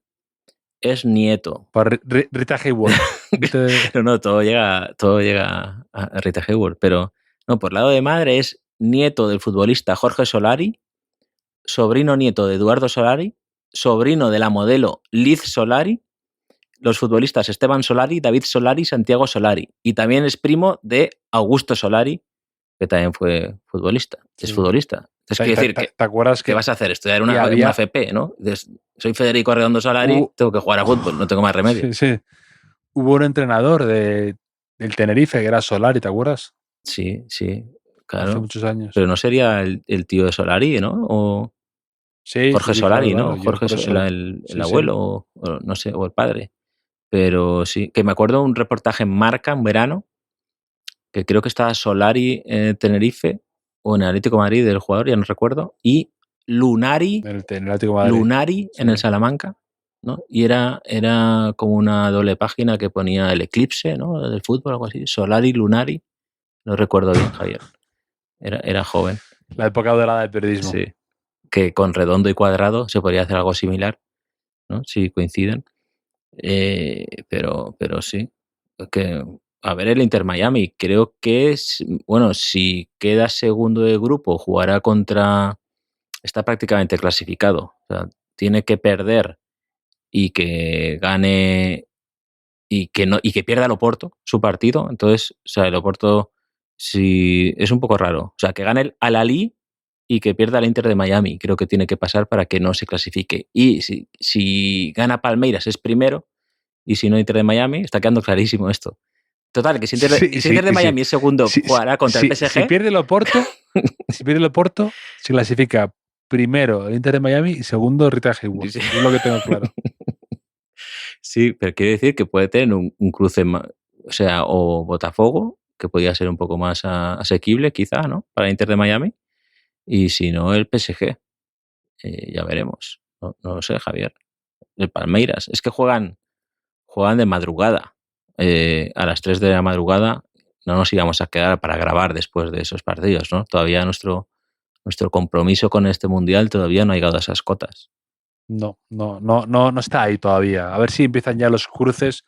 es nieto. Para Rita Hayworth. No, todo llega a Rita Hayworth, pero no, por el lado de madre es nieto del futbolista Jorge Solari, sobrino nieto de Eduardo Solari, sobrino de la modelo Liz Solari, los futbolistas Esteban Solari, David Solari, Santiago Solari. Y también es primo de Augusto Solari, que también fue futbolista. Sí. Es futbolista. Entonces, quiero decir que, ¿te acuerdas ¿qué vas a hacer? Estudiar una FP, ¿no? Entonces, soy Federico Redondo Solari, tengo que jugar a fútbol, no tengo más remedio. Sí. Hubo un entrenador del Tenerife que era Solari, ¿te acuerdas? Sí, claro. Hace muchos años. Pero no sería el tío de Solari, ¿no? O sí, Jorge Solari, claro, ¿no? Jorge, el abuelo, o no sé, o el padre. Pero sí, que me acuerdo de un reportaje en Marca en verano, que creo que estaba Solari en Tenerife o en Atlético de Madrid del jugador, ya no recuerdo, y Lunari, en el Salamanca, ¿no? Y era como una doble página que ponía el eclipse, ¿no? Del fútbol, algo así. Solari, Lunari, no recuerdo bien, Javier. Era joven. La época dorada del periodismo. Sí. Que con Redondo y Cuadrado se podría hacer algo similar, ¿no? Si coinciden. Pero sí. Que, a ver, el Inter Miami, creo que bueno, si queda segundo de grupo, jugará contra. Está prácticamente clasificado. O sea, tiene que perder y que gane y que pierda el Oporto su partido. Entonces, o sea, el Oporto sí es un poco raro. O sea, que gane el Al-Ahly y que pierda el Inter de Miami. Creo que tiene que pasar para que no se clasifique. Y si gana Palmeiras es primero y si no Inter de Miami, está quedando clarísimo esto. Total, que si Inter de Miami es segundo, jugará contra el PSG. Si pierde el Oporto, se clasifica primero el Inter de Miami y segundo Rita Hayworth. Es lo que tengo claro. Sí, pero quiere decir que puede tener un cruce más, o sea, o Botafogo, que podría ser un poco más asequible quizá, ¿no? Para Inter de Miami. Y si no, el PSG. Ya veremos. No lo sé, Javier. El Palmeiras. Es que juegan de madrugada. A las 3 de la madrugada no nos íbamos a quedar para grabar después de esos partidos, ¿no? Todavía nuestro compromiso con este mundial todavía no ha llegado a esas cotas. No está ahí todavía. A ver si empiezan ya los cruces,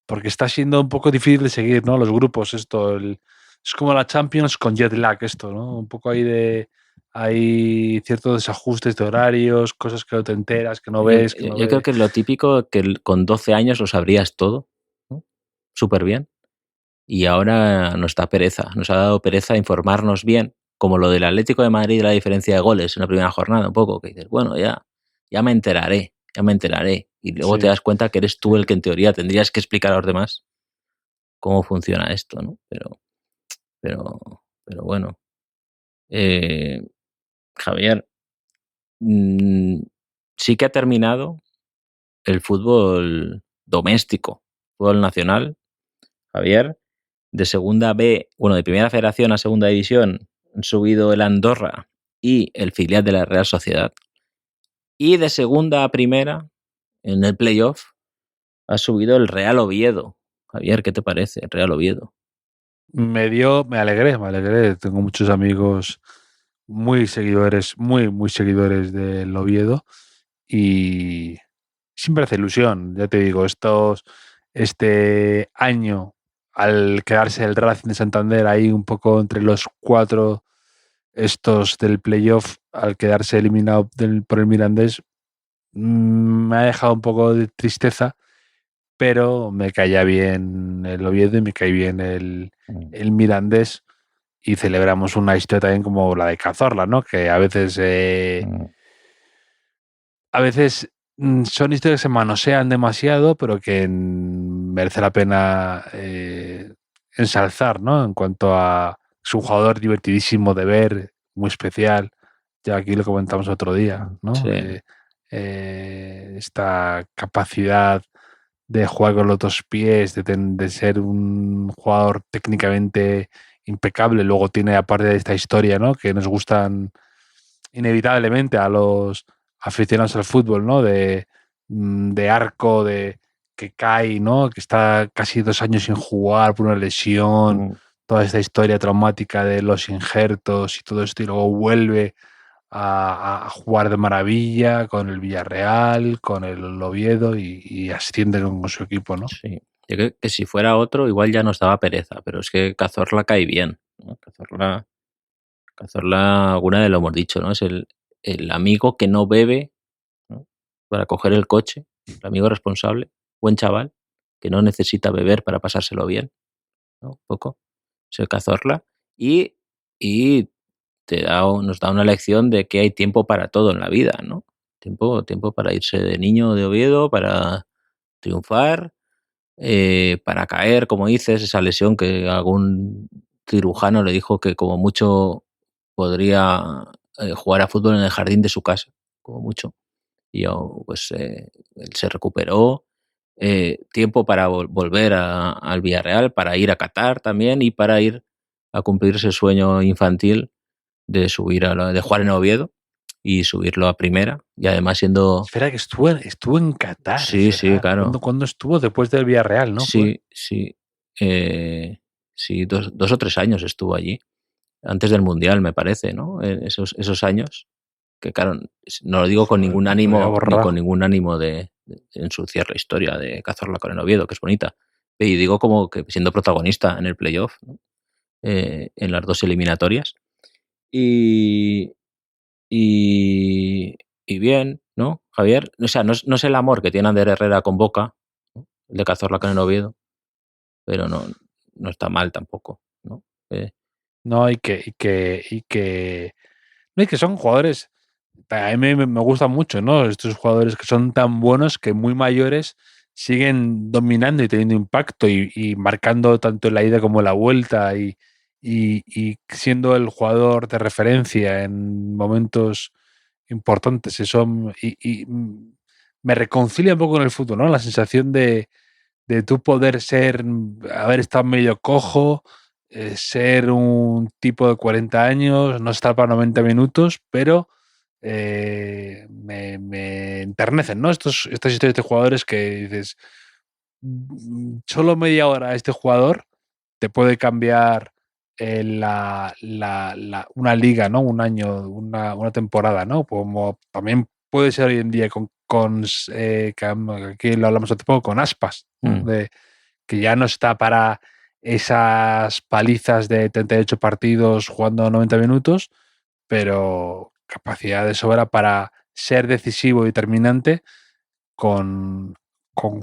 porque está siendo un poco difícil de seguir, ¿no? Los grupos, esto. Es como la Champions con jet lag, esto, ¿no? Un poco ahí hay ciertos desajustes de horarios, cosas que no te enteras, que no ves. Yo creo que es lo típico que con 12 años lo sabrías todo, ¿no? Súper bien. Y ahora nos da pereza, nos ha dado pereza informarnos bien, como lo del Atlético de Madrid, la diferencia de goles en la primera jornada, un poco, que dices, bueno, ya me enteraré. Y luego te das cuenta que eres tú el que en teoría tendrías que explicar a los demás cómo funciona esto, ¿no? Pero bueno. Javier, sí que ha terminado el fútbol doméstico, fútbol nacional, Javier, de segunda B, bueno, de primera federación a segunda división, han subido el Andorra y el filial de la Real Sociedad. Y de segunda a primera, en el playoff, ha subido el Real Oviedo. Javier, ¿qué te parece el Real Oviedo? Me alegré. Tengo muchos amigos muy seguidores del Oviedo y siempre hace ilusión, ya te digo, este año, al quedarse el Racing de Santander ahí un poco entre los 4 estos del playoff, al quedarse eliminado por el Mirandés, me ha dejado un poco de tristeza, pero me caía bien el Oviedo y me cae bien el Mirandés, y celebramos una historia también como la de Cazorla, ¿no? Que a veces son historias que se manosean demasiado, pero que merece la pena ensalzar, ¿no? En cuanto a es un jugador divertidísimo de ver, muy especial. Ya aquí lo comentamos otro día, ¿no? Sí. Esta capacidad de jugar con los dos pies, de ser un jugador técnicamente impecable. Luego tiene, aparte de esta historia, ¿no? Que nos gustan inevitablemente a los aficionados al fútbol, ¿no? De arco, de que cae, ¿no? Que está casi 2 años sin jugar por una lesión, toda esta historia traumática de los injertos y todo esto, y luego vuelve a jugar de maravilla con el Villarreal, con el Oviedo, y asciende con su equipo, ¿no? Sí. Yo creo que si fuera otro, igual ya nos daba pereza, pero es que Cazorla cae bien, ¿no? Cazorla, alguna vez lo hemos dicho, ¿no? Es el amigo que no bebe, ¿no? Para coger el coche, el amigo responsable, buen chaval, que no necesita beber para pasárselo bien, ¿no? Un poco. Es el Cazorla. Y nos da una lección de que hay tiempo para todo en la vida, ¿no? Tiempo para irse de niño de Oviedo, para triunfar, para caer, como dices, esa lesión que algún cirujano le dijo que como mucho podría jugar a fútbol en el jardín de su casa, como mucho. Y pues él se recuperó, tiempo para volver al Villarreal, para ir a Qatar también y para ir a cumplir ese sueño infantil de de jugar en Oviedo y subirlo a primera, y además siendo... Espera, que estuvo en Qatar. Sí, sí, claro. ¿Cuándo estuvo? Después del Villarreal, ¿no? Sí, sí. Sí, 2 o 3 años estuvo allí, antes del Mundial, me parece, ¿no? Esos años, que claro, no lo digo con ningún ánimo, ni con ningún ánimo de ensuciar la historia de Cazorla con el Oviedo, que es bonita. Y digo como que siendo protagonista en el playoff, ¿no? En las 2 eliminatorias. Y bien, ¿no, Javier? O sea, no es el amor que tiene Ander Herrera con Boca, ¿no? El de Cazorla con el Oviedo, pero no está mal tampoco, ¿no? No, y que son jugadores, a mí me gustan mucho, ¿no? Estos jugadores que son tan buenos que muy mayores siguen dominando y teniendo impacto y marcando tanto en la ida como en la vuelta y siendo el jugador de referencia en momentos importantes. Eso me reconcilia un poco con el fútbol, ¿no? La sensación de tú poder haber estado medio cojo, ser un tipo de 40 años, no estar para 90 minutos, pero me enternecen, ¿no? Estas historias de jugadores que dices, solo media hora este jugador te puede cambiar una liga, ¿no? Un año, una temporada, ¿no? Como también puede ser hoy en día que aquí lo hablamos hace poco, con Aspas, ¿no? Que ya no está para esas palizas de 38 partidos jugando 90 minutos, pero capacidad de sobra para ser decisivo y determinante con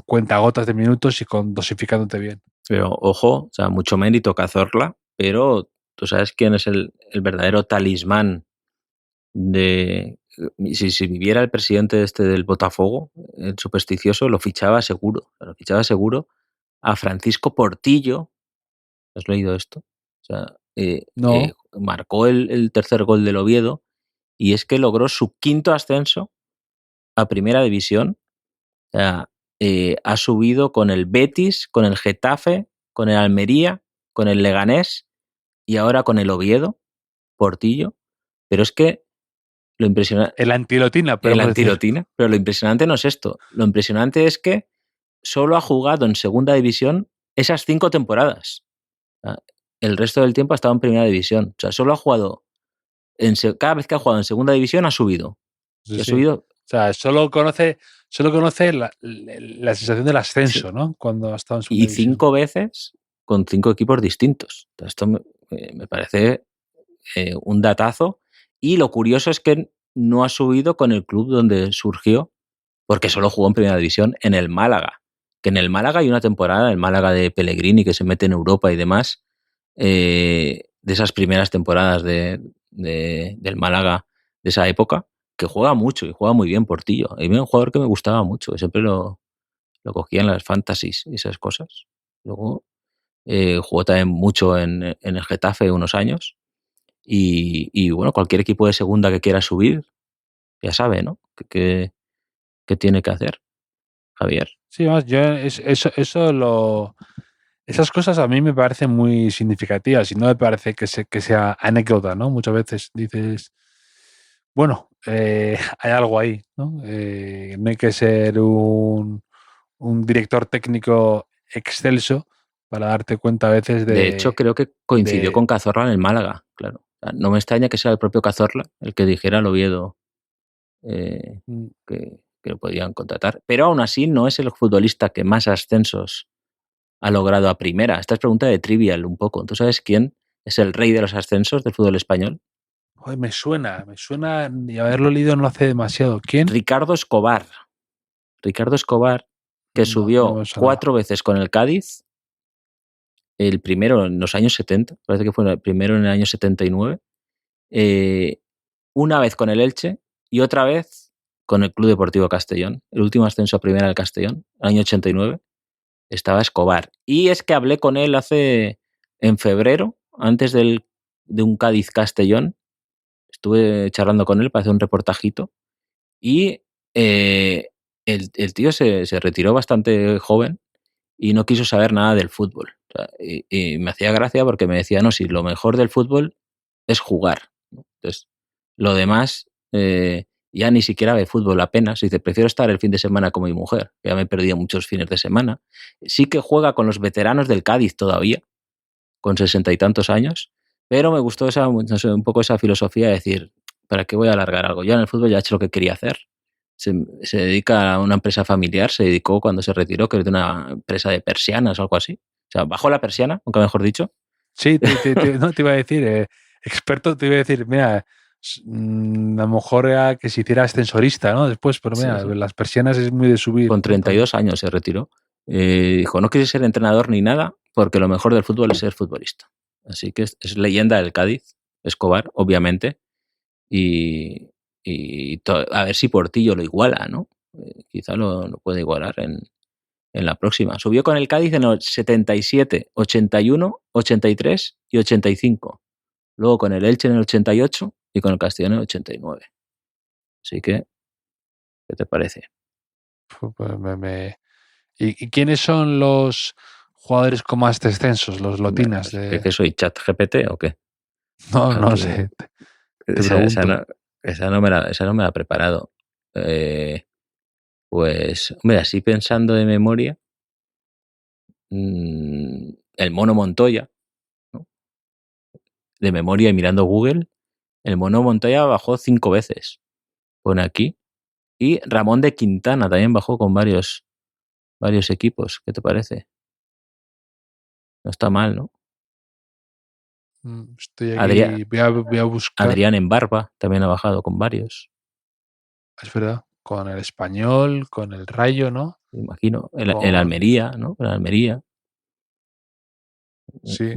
cuentagotas de minutos y dosificándote bien. Pero ojo, o sea, mucho mérito Cazorla, pero tú sabes quién es el verdadero talismán de... Si viviera el presidente del Botafogo, el supersticioso, lo fichaba seguro a Francisco Portillo. ¿Has leído esto? O sea, No. marcó el tercer gol del Oviedo, y es que logró su 5º ascenso a Primera División. O sea, ha subido con el Betis, con el Getafe, con el Almería, con el Leganés y ahora con el Oviedo, Portillo. Pero es que lo impresionante... El antilotina, pero lo impresionante no es esto. Lo impresionante es que solo ha jugado en Segunda División esas 5 temporadas. O sea, el resto del tiempo ha estado en Primera División. O sea, solo ha jugado... cada vez que ha jugado en Segunda División ha subido. Sí, ha subido... O sea, solo conoce la sensación del ascenso, sí, ¿no? Cuando ha estado en Segunda División. 5 veces con 5 equipos distintos. Esto me parece un datazo. Y lo curioso es que no ha subido con el club donde surgió, porque solo jugó en primera división, en el Málaga. Que en el Málaga hay una temporada, el Málaga de Pellegrini, que se mete en Europa y demás, de esas primeras temporadas del Málaga de esa época, que juega mucho y juega muy bien Portillo. A mí era un jugador que me gustaba mucho, que siempre lo cogía en las fantasies y esas cosas. Luego jugó también mucho en el Getafe unos años. Y bueno, cualquier equipo de segunda que quiera subir, ya sabe, ¿no? ¿Qué tiene que hacer, Javier? Sí, más, esas cosas a mí me parecen muy significativas y no me parece que sea anécdota, ¿no? Muchas veces dices, bueno, hay algo ahí, ¿no? No hay que ser un director técnico excelso para darte cuenta a veces De hecho, creo que coincidió con Cazorla en el Málaga, claro. No me extraña que sea el propio Cazorla el que dijera al Oviedo que lo podían contratar. Pero aún así no es el futbolista que más ascensos ha logrado a primera. Esta es pregunta de trivial un poco. ¿Tú sabes quién es el rey de los ascensos del fútbol español? Joder, me suena y haberlo leído no hace demasiado. ¿Quién? Ricardo Escobar. Ricardo Escobar, que subió me suena. 4 veces con el Cádiz. El primero en los años 70, parece que fue el primero en el año 79. Una vez con el Elche y otra vez con el Club Deportivo Castellón. El último ascenso a primera del Castellón, el año 89, estaba Escobar. Y es que hablé con él en febrero, antes de un Cádiz-Castellón. Estuve charlando con él para hacer un reportajito. Y el tío se retiró bastante joven y no quiso saber nada del fútbol. O sea, y me hacía gracia porque me decía, no, si lo mejor del fútbol es jugar. Entonces, lo demás ya ni siquiera ve fútbol apenas. Dice, prefiero estar el fin de semana con mi mujer, que ya me he perdido muchos fines de semana. Sí que juega con los veteranos del Cádiz todavía, con 60 y tantos años, pero me gustó un poco esa filosofía de decir, ¿para qué voy a alargar algo? Yo en el fútbol ya he hecho lo que quería hacer. Se dedica a una empresa familiar, se dedicó cuando se retiró, que es de una empresa de persianas o algo así. O sea, bajó la persiana, nunca mejor dicho. Sí, no te iba a decir, experto, te iba a decir, mira, a lo mejor era que se hiciera ascensorista, ¿no? Después, pero mira, Sí. las persianas es muy de subir. Con 32 años se retiró. Dijo, no quise ser entrenador ni nada, porque lo mejor del fútbol es ser futbolista. Así que es leyenda del Cádiz, Escobar, obviamente. Y a ver si Portillo lo iguala, ¿no? Quizá lo puede igualar en la próxima. Subió con el Cádiz en los 77, 81, 83 y 85. Luego con el Elche en el 88 y con el Castellón en el 89. Así que, ¿qué te parece? Pues ¿Y quiénes son los jugadores con más descensos, los lotinas? ¿Qué soy? ¿Chat GPT o qué? No sé. Esa no me la he preparado. Pues, hombre, así pensando de memoria, el Mono Montoya, ¿no? De memoria y mirando Google, el Mono Montoya bajó 5 veces. Pone aquí. Y Ramón de Quintana también bajó con varios equipos. ¿Qué te parece? No está mal, ¿no? Estoy aquí, voy a buscar. Adrián en Barba también ha bajado con varios. Es verdad, con el Español, con el Rayo, ¿no? Me imagino. El Almería, ¿no? El Almería. Sí.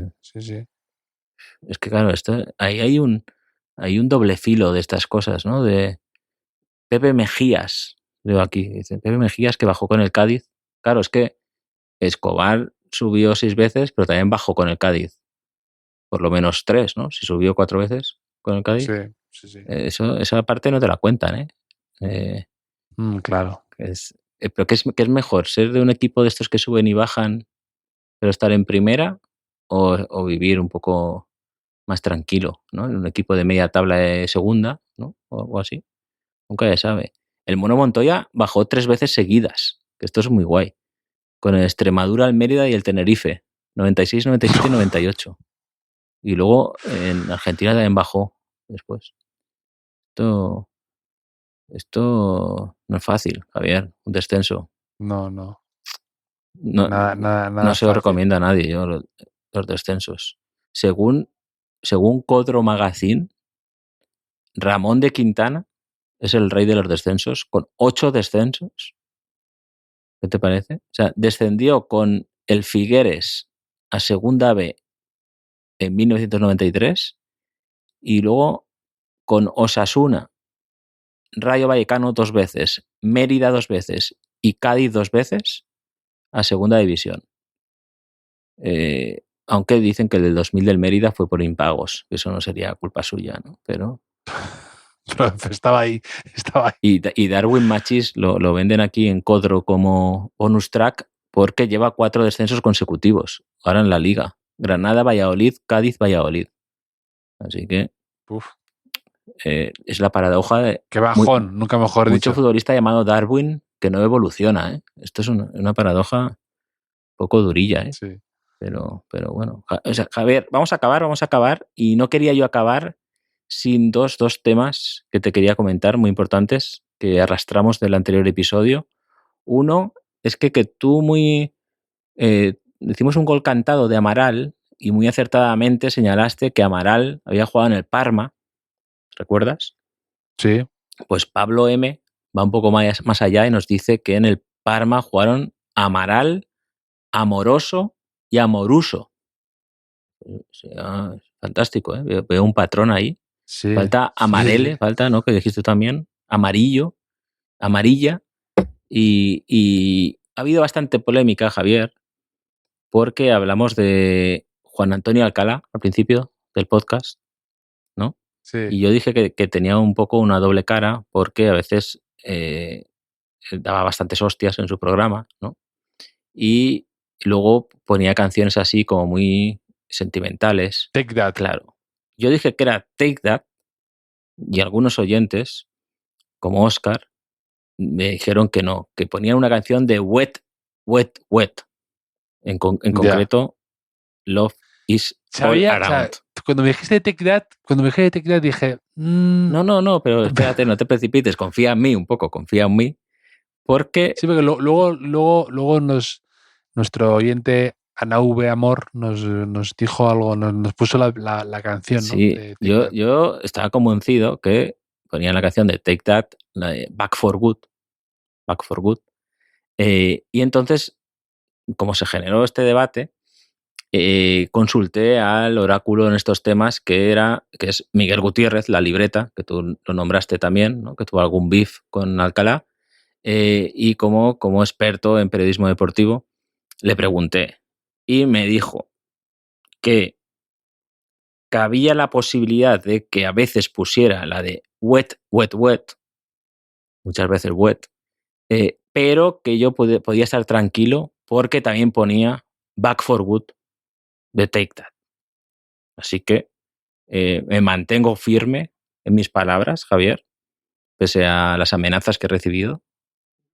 Es que claro, ahí hay un doble filo de estas cosas, ¿no? De Pepe Mejías, veo aquí, dice Pepe Mejías que bajó con el Cádiz. Claro, es que Escobar subió 6 veces, pero también bajó con el Cádiz. Por lo menos 3, ¿no? Si subió 4 veces con el Cádiz. Sí. Esa parte no te la cuentan, ¿eh? Claro. Pero ¿qué es mejor? ¿Ser de un equipo de estos que suben y bajan, pero estar en primera? ¿O vivir un poco más tranquilo, ¿no? En un equipo de media tabla de segunda, ¿no? O algo así. Nunca se sabe. El Mono Montoya bajó 3 veces seguidas, que esto es muy guay. Con el Extremadura, el Mérida y el Tenerife. 96, 97 y 98. Y luego en Argentina también bajó después. Esto no es fácil, Javier, un descenso. No. No Nada se lo fácil. recomienda a nadie, yo, los descensos. Según según Codro Magazine, Ramón de Quintana es el rey de los descensos, con 8 descensos. ¿Qué te parece? O sea, descendió con el Figueres a Segunda B en 1993 y luego con Osasuna, Rayo Vallecano 2 veces, Mérida 2 veces y Cádiz 2 veces a Segunda División. Aunque dicen que el del 2000 del Mérida fue por impagos, eso no sería culpa suya, ¿no? Pero estaba ahí. Y Darwin Machis lo venden aquí en Codro como bonus track porque lleva 4 descensos consecutivos ahora en la liga. Granada, Valladolid, Cádiz, Valladolid. Así que es la paradoja de... Qué bajón, nunca mejor mucho dicho. futbolista llamado Darwin que no evoluciona, ¿eh? Esto es una paradoja un poco durilla, ¿eh? Sí. Pero bueno. O sea, Javier, vamos a acabar. Y no quería yo acabar sin dos temas que te quería comentar muy importantes que arrastramos del anterior episodio. Uno es que tú hicimos un gol cantado de Amaral y muy acertadamente señalaste que Amaral había jugado en el Parma, ¿recuerdas? Sí. Pues Pablo M va un poco más allá y nos dice que en el Parma jugaron Amaral, Amoroso y Amoruso. Fantástico, ¿eh? Veo un patrón ahí. Sí, falta Amarele, falta, ¿no? Que dijiste también, amarillo, amarilla. Y ha habido bastante polémica, Javier, porque hablamos de Juan Antonio Alcalá al principio del podcast, ¿no? Sí. Y yo dije que tenía un poco una doble cara porque a veces daba bastantes hostias en su programa, ¿no? Y luego ponía canciones así como muy sentimentales. Take That. Claro. Yo dije que era Take That y algunos oyentes, como Oscar, me dijeron que no, que ponían una canción de Wet, Wet, Wet. En concreto, Love is All Around. O sea, cuando me dijiste Take That, dije... No, pero espérate, no te precipites, confía en mí un poco, confía en mí, porque... Sí, porque luego nuestro oyente Ana V. Amor nos dijo algo, nos puso la canción, ¿no? Sí, yo estaba convencido que ponían la canción de Take That, la de Back for Good, y entonces, como se generó este debate, consulté al oráculo en estos temas que es Miguel Gutiérrez, la libreta, que tú lo nombraste también, ¿no? Que tuvo algún beef con Alcalá, y como experto en periodismo deportivo le pregunté y me dijo que cabía la posibilidad de que a veces pusiera la de Wet, Wet, Wet, muchas veces Wet, pero que yo podía estar tranquilo porque también ponía Back for Good de Take That. Así que me mantengo firme en mis palabras, Javier, pese a las amenazas que he recibido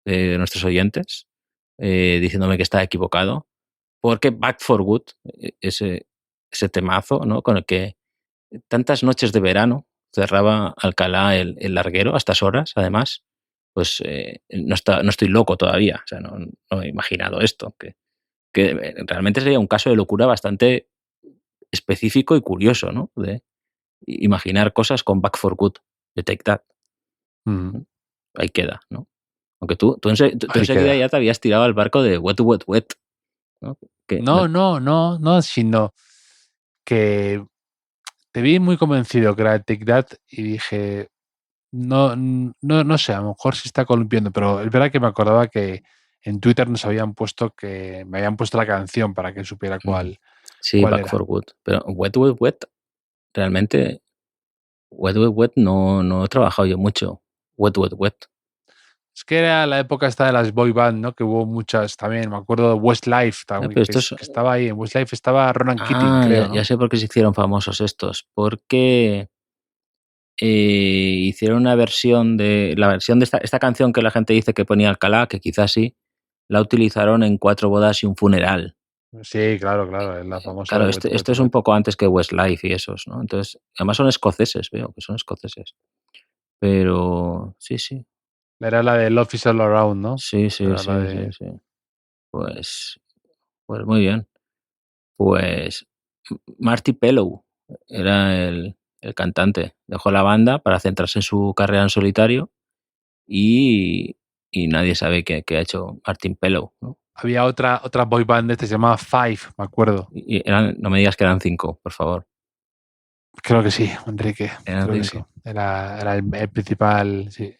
de nuestros oyentes, diciéndome que estaba equivocado, porque Back for Good, ese temazo, ¿no? Con el que tantas noches de verano cerraba Alcalá el larguero a estas horas, además, pues no estoy loco todavía, o sea, no he imaginado esto, que realmente sería un caso de locura bastante específico y curioso, ¿no? De imaginar cosas con Back for Good, de Take That. Ahí queda, ¿no? Aunque tú enseguida ya te habías tirado al barco de Wet, Wet, Wet. No, sino que te vi muy convencido que era Take That y dije, no sé, a lo mejor se está columpiando, pero es verdad que me acordaba que en Twitter me habían puesto la canción para que supiera cuál. Sí, cuál Back era. for Good. Pero Wet, Wet, Wet, realmente, Wet, Wet, Wet no he trabajado yo mucho. Wet, Wet, Wet. Es que era la época esta de las boy band, ¿no? Que hubo muchas también. Me acuerdo de Westlife también, que estaba ahí. En Westlife estaba Ronan Keating, creo. Ya sé por qué se hicieron famosos estos. Porque hicieron una versión de esta canción que la gente dice que ponía Alcalá, que quizás sí, la utilizaron en 4 bodas y un funeral. Sí, claro, es la famosa. Claro, esto es un poco antes que Westlife y esos, ¿no? Entonces, además son escoceses, veo que son escoceses. Pero sí. Era la de Love is All Around, ¿no? Sí. Pues muy bien. Pues Marty Pellow Era el cantante. Dejó la banda para centrarse en su carrera en solitario y nadie sabe qué ha hecho Martin Pellow, ¿no? Había otra boy band que se llamaba Five, me acuerdo. Y no me digas que eran 5, por favor. Creo que sí, Enrique. Eran Creo que 5. sí. Era el principal, sí.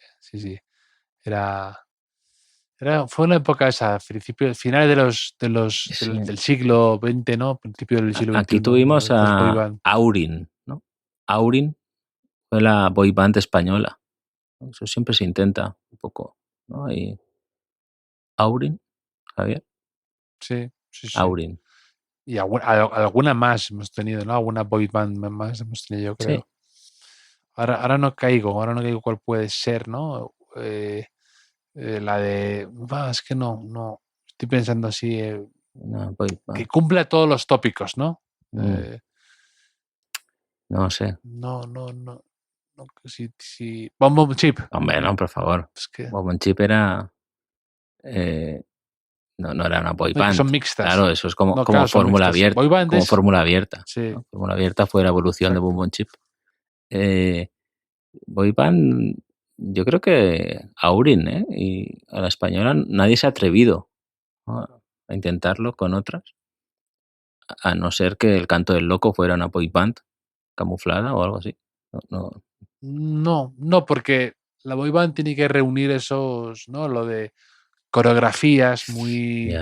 Fue una época esa, finales del siglo XX, ¿no? Principio del siglo XXI. Aquí tuvimos a Aurin, ¿no? Aurin fue la boy band española. Eso siempre se intenta un poco, ¿no? Y Aurin, Javier. Sí. Aurin. Y alguna más hemos tenido, ¿no? Alguna boy band más hemos tenido, yo creo. Sí. Ahora no caigo cuál puede ser, ¿no? La de... es que no. Estoy pensando así... que cumpla todos los tópicos, ¿no? No sé. No. Sí. Bomb Chip. Hombre, no, por favor. Es que... Bomb Chip era... no era una boy band. Son mixtas. Claro, eso es como fórmula abierta. Boy band como fórmula abierta. Sí. ¿no? Fórmula abierta fue la evolución de Bomb Chip. Boy band, yo creo que Aurin, y a la española nadie se ha atrevido, ¿no? a intentarlo con otras, a no ser que El Canto del Loco fuera una boy band camuflada o algo así. No, porque la boy band tiene que reunir esos, ¿no? Lo de coreografías muy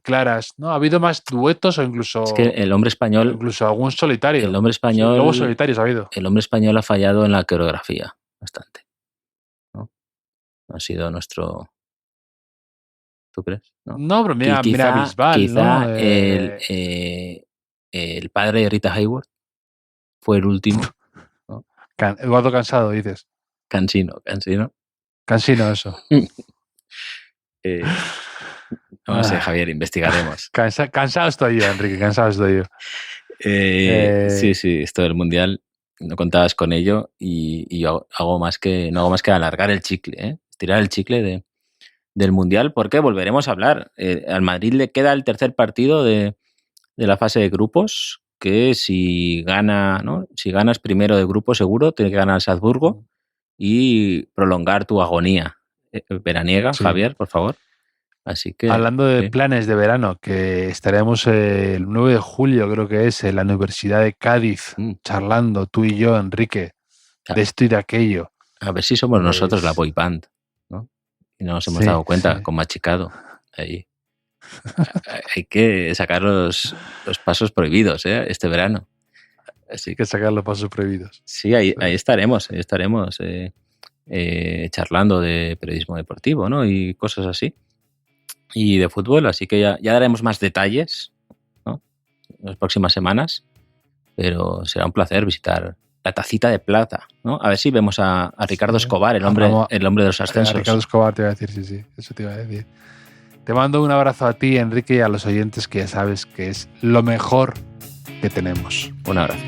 claras, ¿no? Ha habido más duetos o incluso... Es que el hombre español... Incluso algún solitario. El hombre español... Sí, luego solitarios ha habido. El hombre español ha fallado en la coreografía bastante, ¿no? Ha sido nuestro... ¿Tú crees? No, pero mira Bisbal, quizá ¿no? El padre de Rita Hayworth fue el último, ¿no? Eduardo Cansado, dices. Cansino, eso. No sé, Javier, investigaremos. Cansado estoy yo, Enrique, cansado estoy yo. Sí, esto del Mundial, no contabas con ello y yo no hago más que alargar el chicle, estirar el chicle del Mundial, porque volveremos a hablar. Al Madrid le queda el tercer partido de la fase de grupos, que si gana, ¿no? Si ganas primero de grupo seguro, tiene que ganar el Salzburgo y prolongar tu agonía veraniega, sí. Javier, por favor. Así que, hablando de planes de verano, que estaremos el 9 de julio, creo que es, en la Universidad de Cádiz, charlando tú y yo, Enrique, de esto y de aquello. A ver si somos nosotros la boy band, ¿no? Y no nos hemos dado cuenta con Machicado. Ahí. Hay que sacar los pasos prohibidos, este verano. Así que sacar los pasos prohibidos. Sí, ahí estaremos charlando de periodismo deportivo, ¿no? Y cosas así. Y de fútbol, así que ya daremos más detalles, ¿no? En las próximas semanas, pero será un placer visitar la Tacita de Plata, ¿no? A ver si vemos a Ricardo Escobar, el hombre de los ascensos. A Ricardo Escobar te iba a decir, sí, eso te iba a decir. Te mando un abrazo a ti, Enrique, y a los oyentes, que ya sabes que es lo mejor que tenemos. Un abrazo.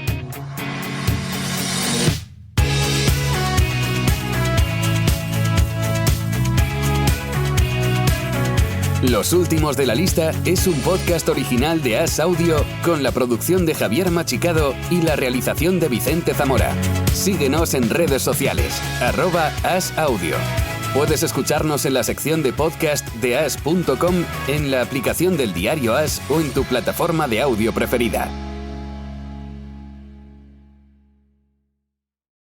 Los últimos de la lista es un podcast original de As Audio con la producción de Javier Machicado y la realización de Vicente Zamora. Síguenos en redes sociales, @asaudio. Puedes escucharnos en la sección de podcast de as.com, en la aplicación del diario As o en tu plataforma de audio preferida.